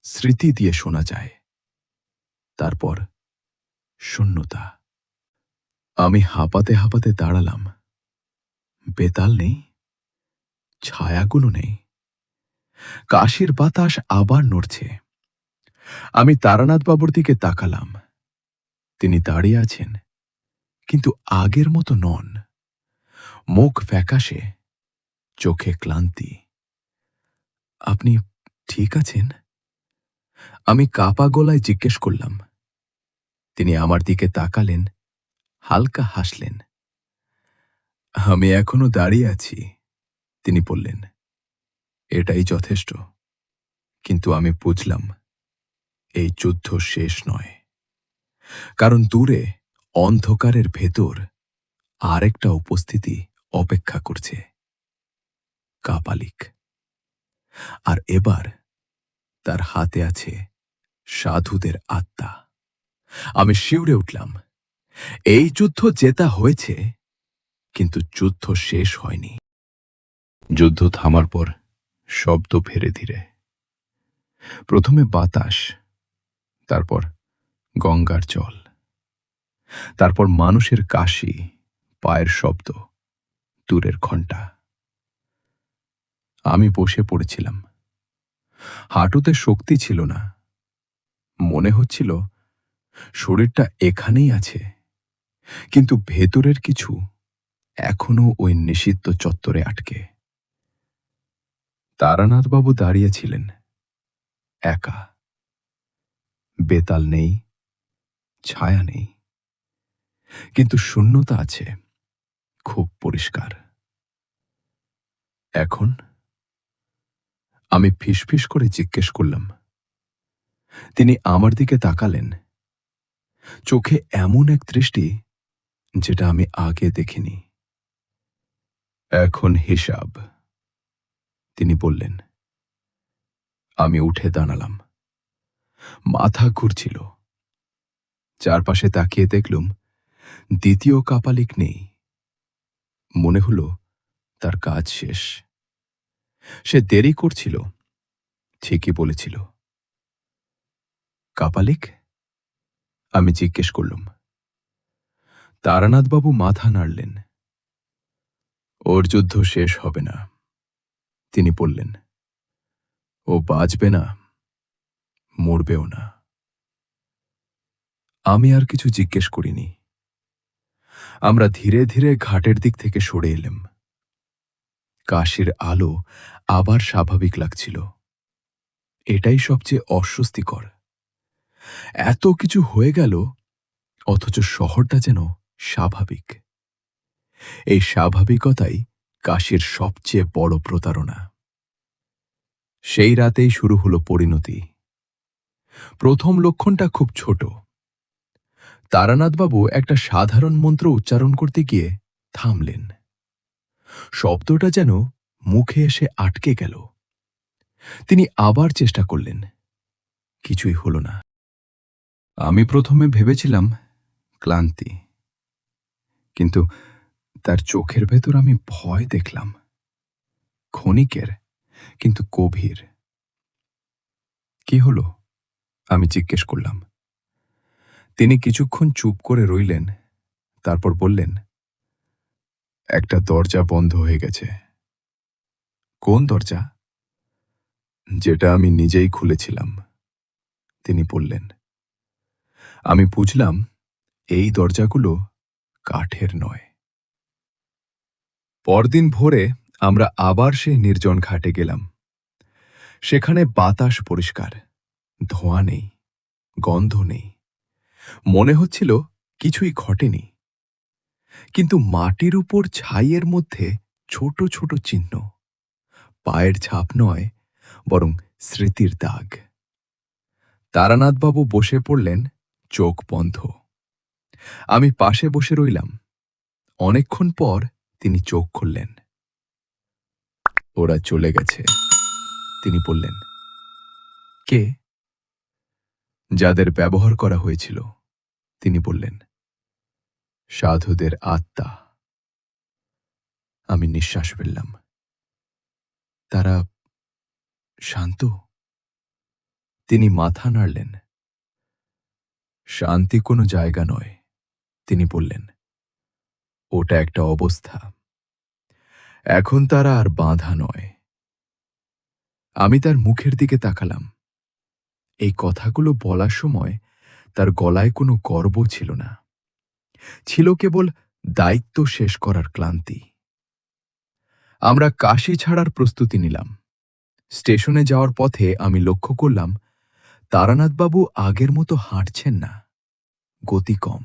স্মৃতি দিয়ে শোনা যায়। তারপর শূন্যতা। আমি হাঁপাতে হাঁপাতে দাঁড়ালাম। বেতাল নেই, ছায়াগুলো নেই। কাশির বাতাস আবার নড়ছে। আমি তারানাথবাবুর দিকে তাকালাম। তিনি দাঁড়িয়ে আছেন, কিন্তু আগের মতো নন। মুখ ফ্যাকাশে, চোখে ক্লান্তি। আপনি ঠিক আছেন? আমি কাপা গলায় জিজ্ঞেস করলাম। তিনি আমার দিকে তাকালেন, হালকা হাসলেন। আমি এখনো দাঁড়িয়ে আছি, তিনি বললেন। এটাই যথেষ্ট। কিন্তু আমি বুঝলাম এই যুদ্ধ শেষ নয়, কারণ দূরে অন্ধকারের ভেতর আরেকটা উপস্থিতি অপেক্ষা করছে। কাপালিক। আর এবার তার হাতে আছে সাধুদের আত্মা। আমি শিউরে উঠলাম। এই যুদ্ধ জেতা হয়েছে, কিন্তু যুদ্ধ শেষ হয়নি। যুদ্ধ থামার পর শব্দ ফেরে ধীরে। প্রথমে বাতাস, তারপর গঙ্গার জল, তারপর মানুষের কাশি, পায়ের শব্দ, দূরের ঘণ্টা। আমি বসে পড়েছিলাম। হাঁটুতে শক্তি ছিল না। মনে হচ্ছিল শরীরটা এখানেই আছে, কিন্তু ভেতরের কিছু এখনো ওই নিষিদ্ধ চত্বরে আটকে। তারানাথবাবু দাঁড়িয়েছিলেন একা। বেতাল নেই, ছায়া নেই, কিন্তু শূন্যতা আছে, খুব পরিষ্কার। এখন আমি ফিসফিস করে জিজ্ঞেস করলাম। তিনি আমার দিকে তাকালেন, চোখে এমন এক দৃষ্টি যেটা আমি আগে দেখিনি। এখন হিসাব, তিনি বললেন। আমি উঠে দাঁড়ালাম। মাথা ঘুরছিল। চারপাশে তাকিয়ে দেখলুম দ্বিতীয় কাপালিক নেই। মনে হলো তার কাজ শেষ। সে দেরি করছিল, ঠিকই বলেছিল। কাপালিক? আমি জিজ্ঞেস করলুম। তারানাথবাবু মাথা নাড়লেন। ওর যুদ্ধ শেষ হবে না, তিনি বললেন। ও বাঁচবে না, মরবেও না। আমি আর কিছু জিজ্ঞেস করিনি। আমরা ধীরে ধীরে ঘাটের দিক থেকে সরে এলাম। কাশির আলো আবার স্বাভাবিক লাগছিল। এটাই সবচেয়ে অস্বস্তিকর। এত কিছু হয়ে গেল, অথচ শহরটা যেন স্বাভাবিক। এই স্বাভাবিকতাই কাশির সবচেয়ে বড় প্রতারণা। সেই রাতেই শুরু হলো পরিণতি। প্রথম লক্ষণটা খুব ছোট। তারানাথবাবু একটা সাধারণ মন্ত্র উচ্চারণ করতে গিয়ে থামলেন। শব্দটা যেন মুখে এসে আটকে গেল। তিনি আবার চেষ্টা করলেন, কিছুই হল না। আমি প্রথমে ভেবেছিলাম ক্লান্তি, কিন্তু তার চোখের ভেতর আমি ভয় দেখলাম। ক্ষণিকের, কিন্তু গভীর। কি হলো? আমি জিজ্ঞেস করলাম। তিনি কিছুক্ষণ চুপ করে রইলেন, তারপর বললেন, একটা দরজা বন্ধ হয়ে গেছে। কোন দরজা? যেটা আমি নিজেই খুলেছিলাম, তিনি বললেন। আমি বুঝলাম এই দরজাগুলো কাঠের নয়। পরদিন ভোরে আমরা আবার সেই নির্জন ঘাটে গেলাম। সেখানে বাতাস পরিষ্কার, ধোঁয়া নেই, গন্ধ নেই। মনে হচ্ছিল কিছুই ঘটেনি। কিন্তু মাটির উপর ছাইয়ের মধ্যে ছোট ছোট চিহ্ন। পায়ের ছাপ নয়, বরং স্মৃতির দাগ। তারানাথবাবু বসে পড়লেন, চোখ বন্ধ। আমি পাশে বসে রইলাম। অনেকক্ষণ পর তিনি চোখ খুললেন। ওরা চলে গেছে, তিনি বললেন। কে? যাদের ব্যবহার করা হয়েছিল, তিনি বললেন। সাধুদের আত্মা। আমি নিঃশ্বাস ফেললাম। তারা শান্ত? তিনি মাথা নাড়লেন। শান্তি কোনো জায়গা নয়, তিনি বললেন। ওটা একটা অবস্থা। এখন তারা আর বাঁধা নয়। আমি তার মুখের দিকে তাকালাম। এই কথাগুলো বলার সময় তার গলায় কোনো গর্ব ছিল না। ছিল কেবল দায়িত্ব শেষ করার ক্লান্তি। আমরা কাশি ছাড়ার প্রস্তুতি নিলাম। স্টেশনে যাওয়ার পথে আমি লক্ষ্য করলাম তারানাথবাবু আগের মতো হাঁটছেন না। গতি কম,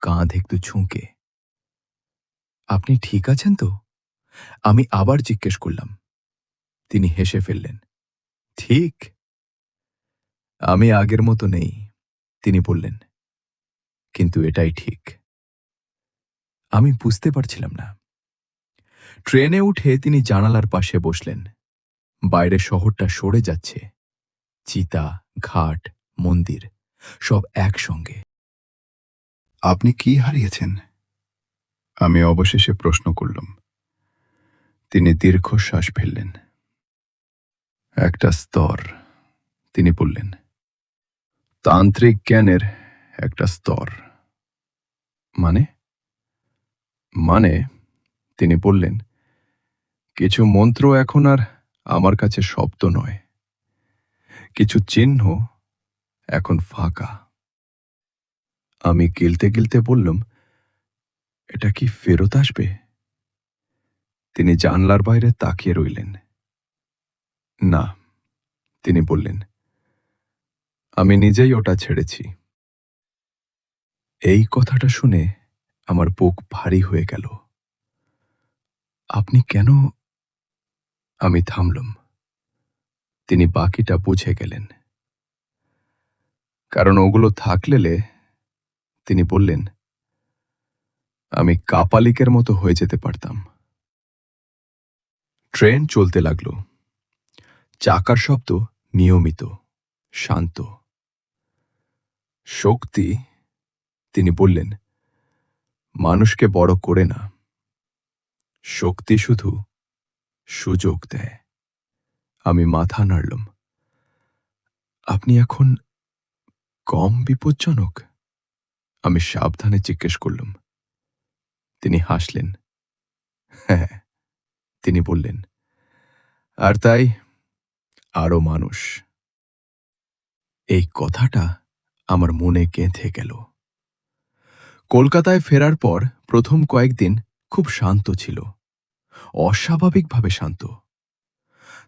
কাঁধ একটু ঝুঁকে। আপনি ঠিক আছেন তো? আমি আবার জিজ্ঞেস করলাম। তিনি হেসে ফেললেন। ঠিক। আমি আগের মতো নেই, তিনি বললেন। কিন্তু এটাই ঠিক। আমি বুঝতে পারছিলাম না। ট্রেনে উঠে তিনি জানালার পাশে বসলেন। বাইরে শহরটা সরে যাচ্ছে। চিতা, ঘাট, মন্দির সব একসঙ্গে। আপনি কি হারিয়েছেন? আমি অবশেষে প্রশ্ন করলাম। তিনি দীর্ঘশ্বাস ফেললেন। একটা স্তর, তিনি বললেন, তান্ত্রিক জ্ঞানের একটা স্তর। মানে? মানে, তিনি বললেন, কিছু মন্ত্র এখন আর আমার কাছে শব্দ নয়, কিছু চিহ্ন এখন ফাঁকা। আমি গিলতে গিলতে বললাম, এটা কি ফেরত আসবে? তিনি জানলার বাইরে তাকিয়ে রইলেন। না, তিনি বললেন, আমি নিজেই ওটা ছেড়েছি। এই কথাটা শুনে আমার বুক ভারী হয়ে গেল। আপনি কেন? আমি থামলাম। তিনি বাকিটা বুঝে গেলেন। কারণ ওগুলো থাকলেলে, তিনি বললেন, আমি কাপালিকের মতো হয়ে যেতে পারতাম। ট্রেন চলতে লাগল। চাকার শব্দ নিয়মিত, শান্ত। শক্তি, তিনি বললেন, মানুষকে বড় করে না, শক্তি শুধু সুযোগ দেয়। আমি মাথা নাড়লাম। আপনি এখন কম বিপজ্জনক? আমি সাবধানে জিজ্ঞেস করলাম। তিনি হাসলেন। হ্যাঁ, তিনি বললেন, আর তাই আরো মানুষ। এই কথাটা আমার মনে গেঁথে গেল। কলকাতায় ফেরার পর প্রথম কয়েকদিন খুব শান্ত ছিল, অস্বাভাবিকভাবে শান্ত।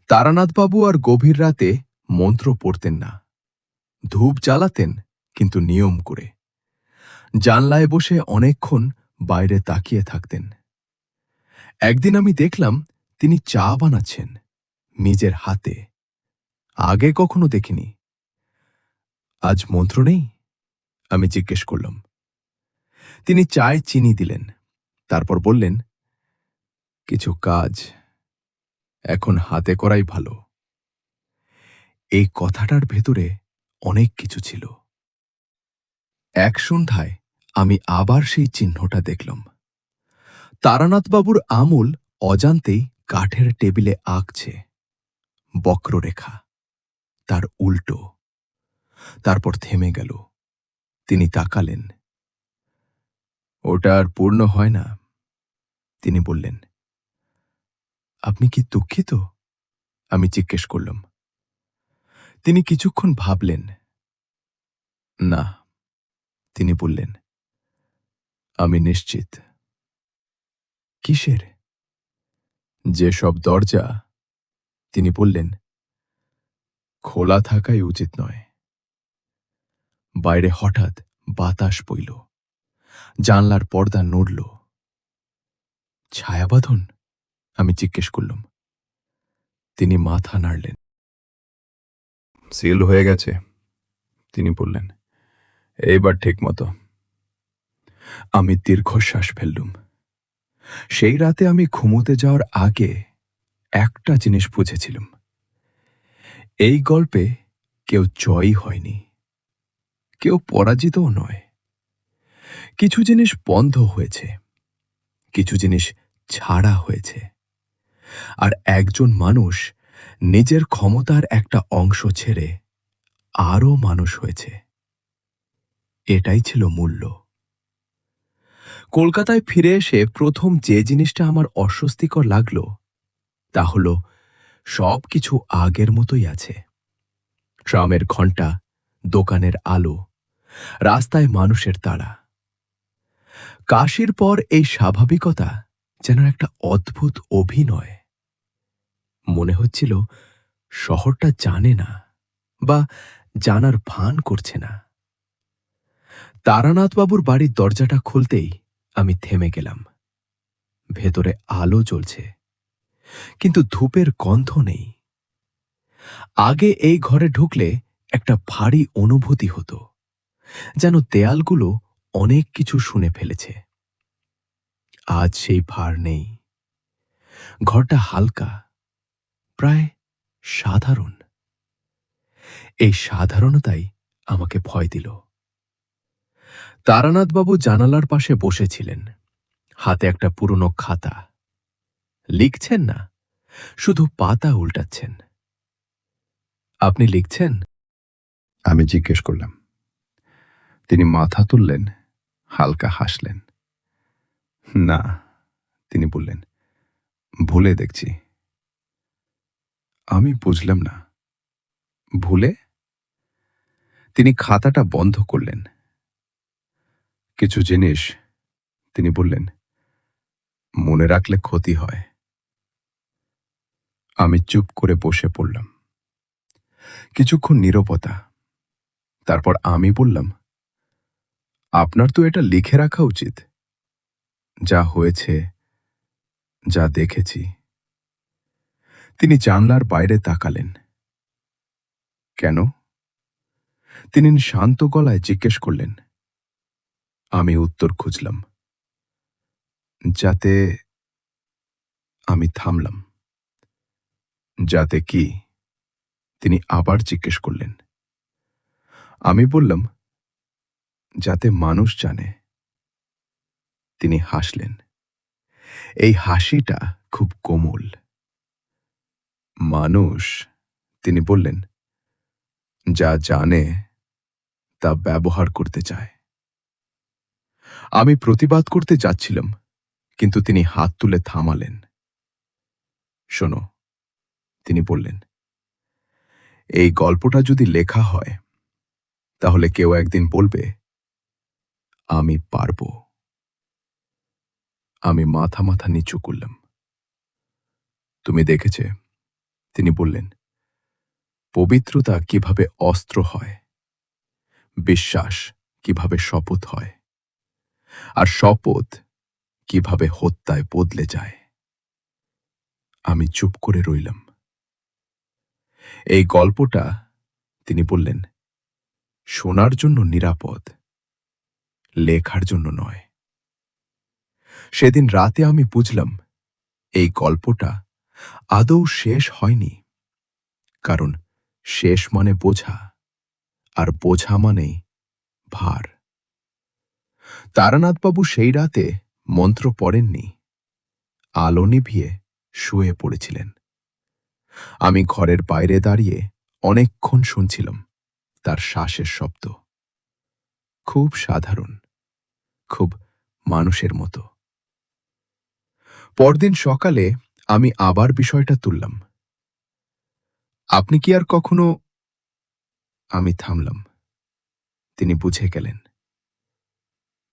তারানাথবাবু আর গভীর রাতে মন্ত্র পড়তেন না, ধূপ জ্বালাতেন, কিন্তু নিয়ম করে। জানলায় বসে অনেকক্ষণ বাইরে তাকিয়ে থাকতেন। একদিন আমি দেখলাম তিনি চা বানাচ্ছেন নিজের হাতে। আগে কখনো দেখিনি। আজ মন্ত্র নেই? আমি জিজ্ঞেস করলাম। তিনি চায়ে চিনি দিলেন, তারপর বললেন, কিছু কাজ এখন হাতে করাই ভালো। এই কথাটার ভেতরে অনেক কিছু ছিল। এক সন্ধ্যায় আমি আবার সেই চিহ্নটা দেখলাম। তারানাথবাবুর আঙুল অজান্তেই কাঠের টেবিলে আঁকছে, বক্ররেখা, তার উল্টো। তারপর থেমে গেল। তিনি তাকালেন। ওটা আর পূর্ণ হয় না, তিনি বললেন। আপনি কি দুঃখিত? আমি জিজ্ঞেস করলাম। তিনি কিছুক্ষণ ভাবলেন। না, তিনি বললেন, আমি নিশ্চিত। কিসের? যেসব দরজা, তিনি বললেন, খোলা থাকাই উচিত নয়। বাইরে হঠাৎ বাতাস বইল, জানলার পর্দা নড়ল। ছায়াবাঁধন? আমি জিজ্ঞেস করলাম। তিনি মাথা নাড়লেন। সিল হয়ে গেছে, তিনি বললেন, এইবার ঠিক মতো। আমি দীর্ঘশ্বাস ফেললুম। সেই রাতে আমি ঘুমোতে যাওয়ার আগে একটা জিনিস বুঝেছিলাম। এই গল্পে কেউ জয়ী হয়নি, কেউ পরাজিতও নয়। কিছু জিনিস বন্ধ হয়েছে, কিছু জিনিস ছাড়া হয়েছে, আর একজন মানুষ নিজের ক্ষমতার একটা অংশ ছেড়ে আরও মানুষ হয়েছে। এটাই ছিল মূল্য। কলকাতায় ফিরে এসে প্রথম যে জিনিসটা আমার অস্বস্তিকর লাগল তা হল সবকিছু আগের মতোই আছে। ট্রামের ঘণ্টা, দোকানের আলো, রাস্তায় মানুষের তাড়া। কাশির পর এই স্বাভাবিকতা যেন একটা অদ্ভুত অভিনয়। মনে হচ্ছিল শহরটা জানে না বা জানার ভান করছে না। তারানাথবাবুর বাড়ির দরজাটা খুলতেই আমি থেমে গেলাম। ভেতরে আলো জ্বলছে, কিন্তু ধূপের গন্ধ নেই। আগে এই ঘরে ঢুকলে একটা ভারী অনুভূতি হতো, যেন দেয়ালগুলো অনেক কিছু শুনে ফেলেছে। আজ সেই ভার নেই। ঘরটা হালকা, প্রায় সাধারণ। এই সাধারণতাই আমাকে ভয় দিল। তারানাথবাবু জানালার পাশে বসেছিলেন, হাতে একটা পুরনো খাতা। লিখছেন না, শুধু পাতা উল্টাচ্ছেন। আপনি লিখছেন? আমি জিজ্ঞেস করলাম। তিনি মাথা তুললেন, হালকা হাসলেন। না, তিনি বললেন, ভুলে দেখছি। আমি বুঝলাম না। ভুলে? তিনি খাতাটা বন্ধ করলেন। কিছু জিনিস, তিনি বললেন, মনে রাখলে ক্ষতি হয়। আমি চুপ করে বসে পড়লাম। কিছুক্ষণ নীরবতা। তারপর আমি বললাম, আপনার তো এটা লিখে রাখা উচিত। যা হয়েছে, যা দেখেছি। তিনি জানলার বাইরে তাকালেন। কেন? তিনি শান্ত গলায় জিজ্ঞেস করলেন। আমি উত্তর খুঁজলাম। যাতে। আমি থামলাম। যাতে কি? তিনি আবার জিজ্ঞেস করলেন। আমি বললাম, যাতে মানুষ জানে। তিনি হাসলেন। এই হাসিটা খুব কোমল। মানুষ, তিনি বললেন, যা জানে তা ব্যবহার করতে চায়। আমি প্রতিবাদ করতে যাচ্ছিলাম, কিন্তু তিনি হাত তুলে থামালেন। শোনো, তিনি বললেন, এই গল্পটা যদি লেখা হয়, তাহলে কেউ একদিন বলবে, আমি পারব। আমি মাথা মাথা নিচু করলাম। তুমি দেখেছে? তিনি বললেন, পবিত্রতা কিভাবে অস্ত্র হয়, বিশ্বাস কিভাবে শপথ হয়, আর শপথ কিভাবে হত্যায় বদলে যায়। আমি চুপ করে রইলাম। এই গল্পটা, তিনি বললেন, শোনার জন্য নিরাপদ, লেখার জন্য নয়। সেদিন রাতে আমি বুঝলাম, এই গল্পটা আদৌ শেষ হয়নি, কারণ শেষ মানে বোঝা, আর বোঝা মানেই ভার। তারানাথবাবু সেই রাতে মন্ত্র পড়েননি, আলো নিভিয়ে শুয়ে পড়েছিলেন। আমি ঘরের বাইরে দাঁড়িয়ে অনেকক্ষণ শুনছিলাম তার শ্বাসের শব্দ। খুব সাধারণ, খুব মানুষের মতো। পরদিন সকালে আমি আবার বিষয়টা তুললাম। আপনি কি আর কখনো? আমি থামলাম। তিনি বুঝে গেলেন।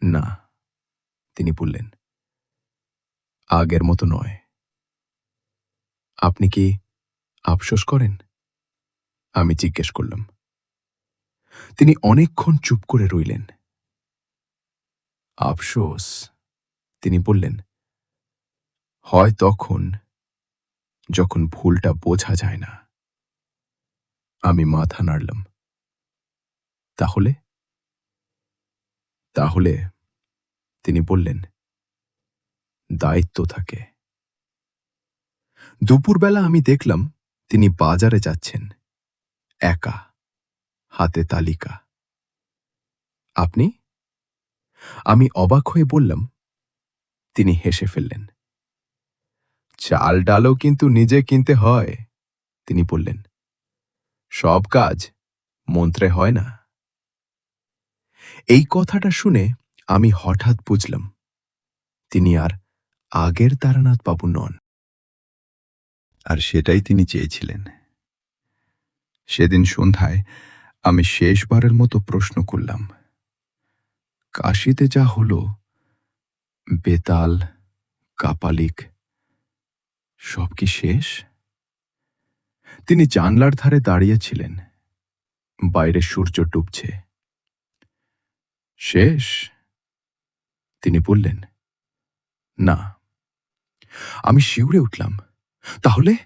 না, তিনি বললেন, আগের মতো নয়। আপনি কি আফসোস করেন? আমি জিজ্ঞেস করলাম। তিনি অনেকক্ষণ চুপ করে রইলেন। আফসোস, তিনি বললেন, হয় তখন, যখন ভুলটা বোঝা যায় না। আমি মাথা নাড়লাম। তাহলে? তাহলে, তিনি বললেন, দায়িত্ব থাকে। দুপুরবেলা আমি দেখলাম তিনি বাজারে যাচ্ছেন, একা, হাতে তালিকা। আপনি? আমি অবাক হয়ে বললাম। তিনি হেসে ফেললেন। চাল ডালও কিন্তু নিজে কিনতে হয়, তিনি বললেন। সব কাজ মন্ত্রে হয় না। এই কথাটা শুনে আমি হঠাৎ বুঝলাম, তিনি আর আগের তারানাথ বাবু নন। আর সেটাই তিনি চেয়েছিলেন। সেদিন সন্ধ্যায় আমি শেষবারের মতো প্রশ্ন করলাম, কাশিতে যা হলো, বেতাল, কাপালিক, সব কি শেষ? তিনি জানলার ধারে দাঁড়িয়েছিলেন। বাইরে সূর্য ডুবছে। শেষ? তিনি বললেন। না। আমি শিউরে উঠলাম। তাহলে?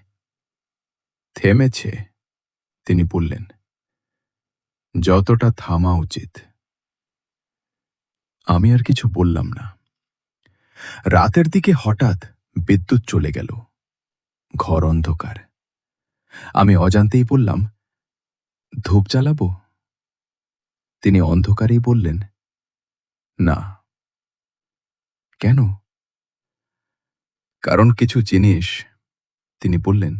থেমেছে, তিনি বললেন। যতটা থামা উচিত। আমি আর কিছু বললাম না। রাতের দিকে হঠাৎ বিদ্যুৎ চলে গেল। ঘর অন্ধকার। আমি অজান্তেই বললাম, ধূপ জ্বালাবো? তিনি অন্ধকারেই বললেন, না। কেন? কারণ কিছু জিনিস, তিনি বললেন,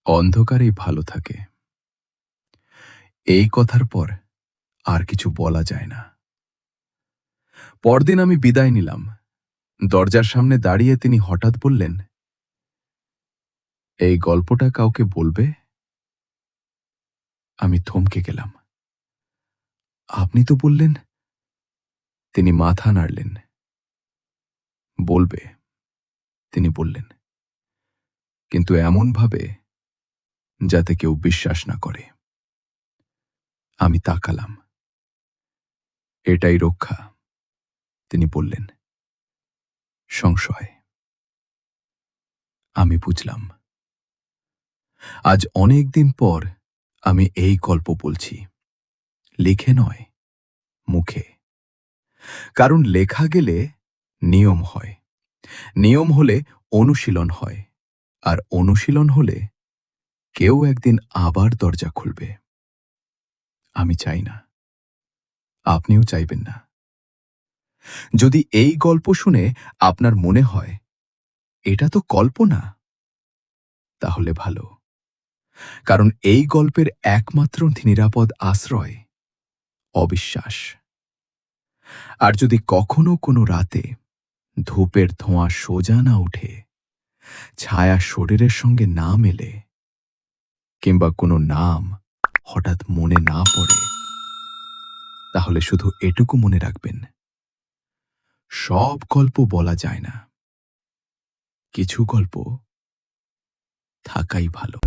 অন্ধকারেই ভালো থাকে। এই কথার পর আর কিছু বলা যায় না। পরদিন আমি বিদায় নিলাম। দরজার সামনে দাঁড়িয়ে তিনি হঠাৎ বললেন, এই গল্পটা কাউকে বলবে? আমি থমকে গেলাম। আপনি তো বললেন। তিনি মাথা নাড়লেন। বলবে, তিনি বললেন, কিন্তু এমনভাবে যাতে কেউ বিশ্বাস না করে। আমি তাকালাম। এটাই রক্ষা, তিনি বললেন। সংশয়। আমি বুঝলাম। আজ অনেক দিন পর আমি এই গল্প বলছি, লিখে নয়, মুখে। কারণ লেখা গেলে নিয়ম হয়, নিয়ম হলে অনুশীলন হয়, আর অনুশীলন হলে কেউ একদিন আবার দরজা খুলবে। আমি চাই না, আপনিও চাইবেন না। যদি এই গল্প শুনে আপনার মনে হয় এটা তো কল্পনা, তাহলে ভালো। কারণ এই গল্পের একমাত্র নিরাপদ আশ্রয় অবিশ্বাস। আর যদি কখনো কোনো রাতে ধূপের ধোঁয়া সোজা না উঠে, ছায়া শরীরের সঙ্গে না মেলে, কিংবা কোনো নাম হঠাৎ মনে না পড়ে, তাহলে শুধু এটুকু মনে রাখবেন, সব গল্প বলা যায় না, কিছু গল্প থাকাই ভালো।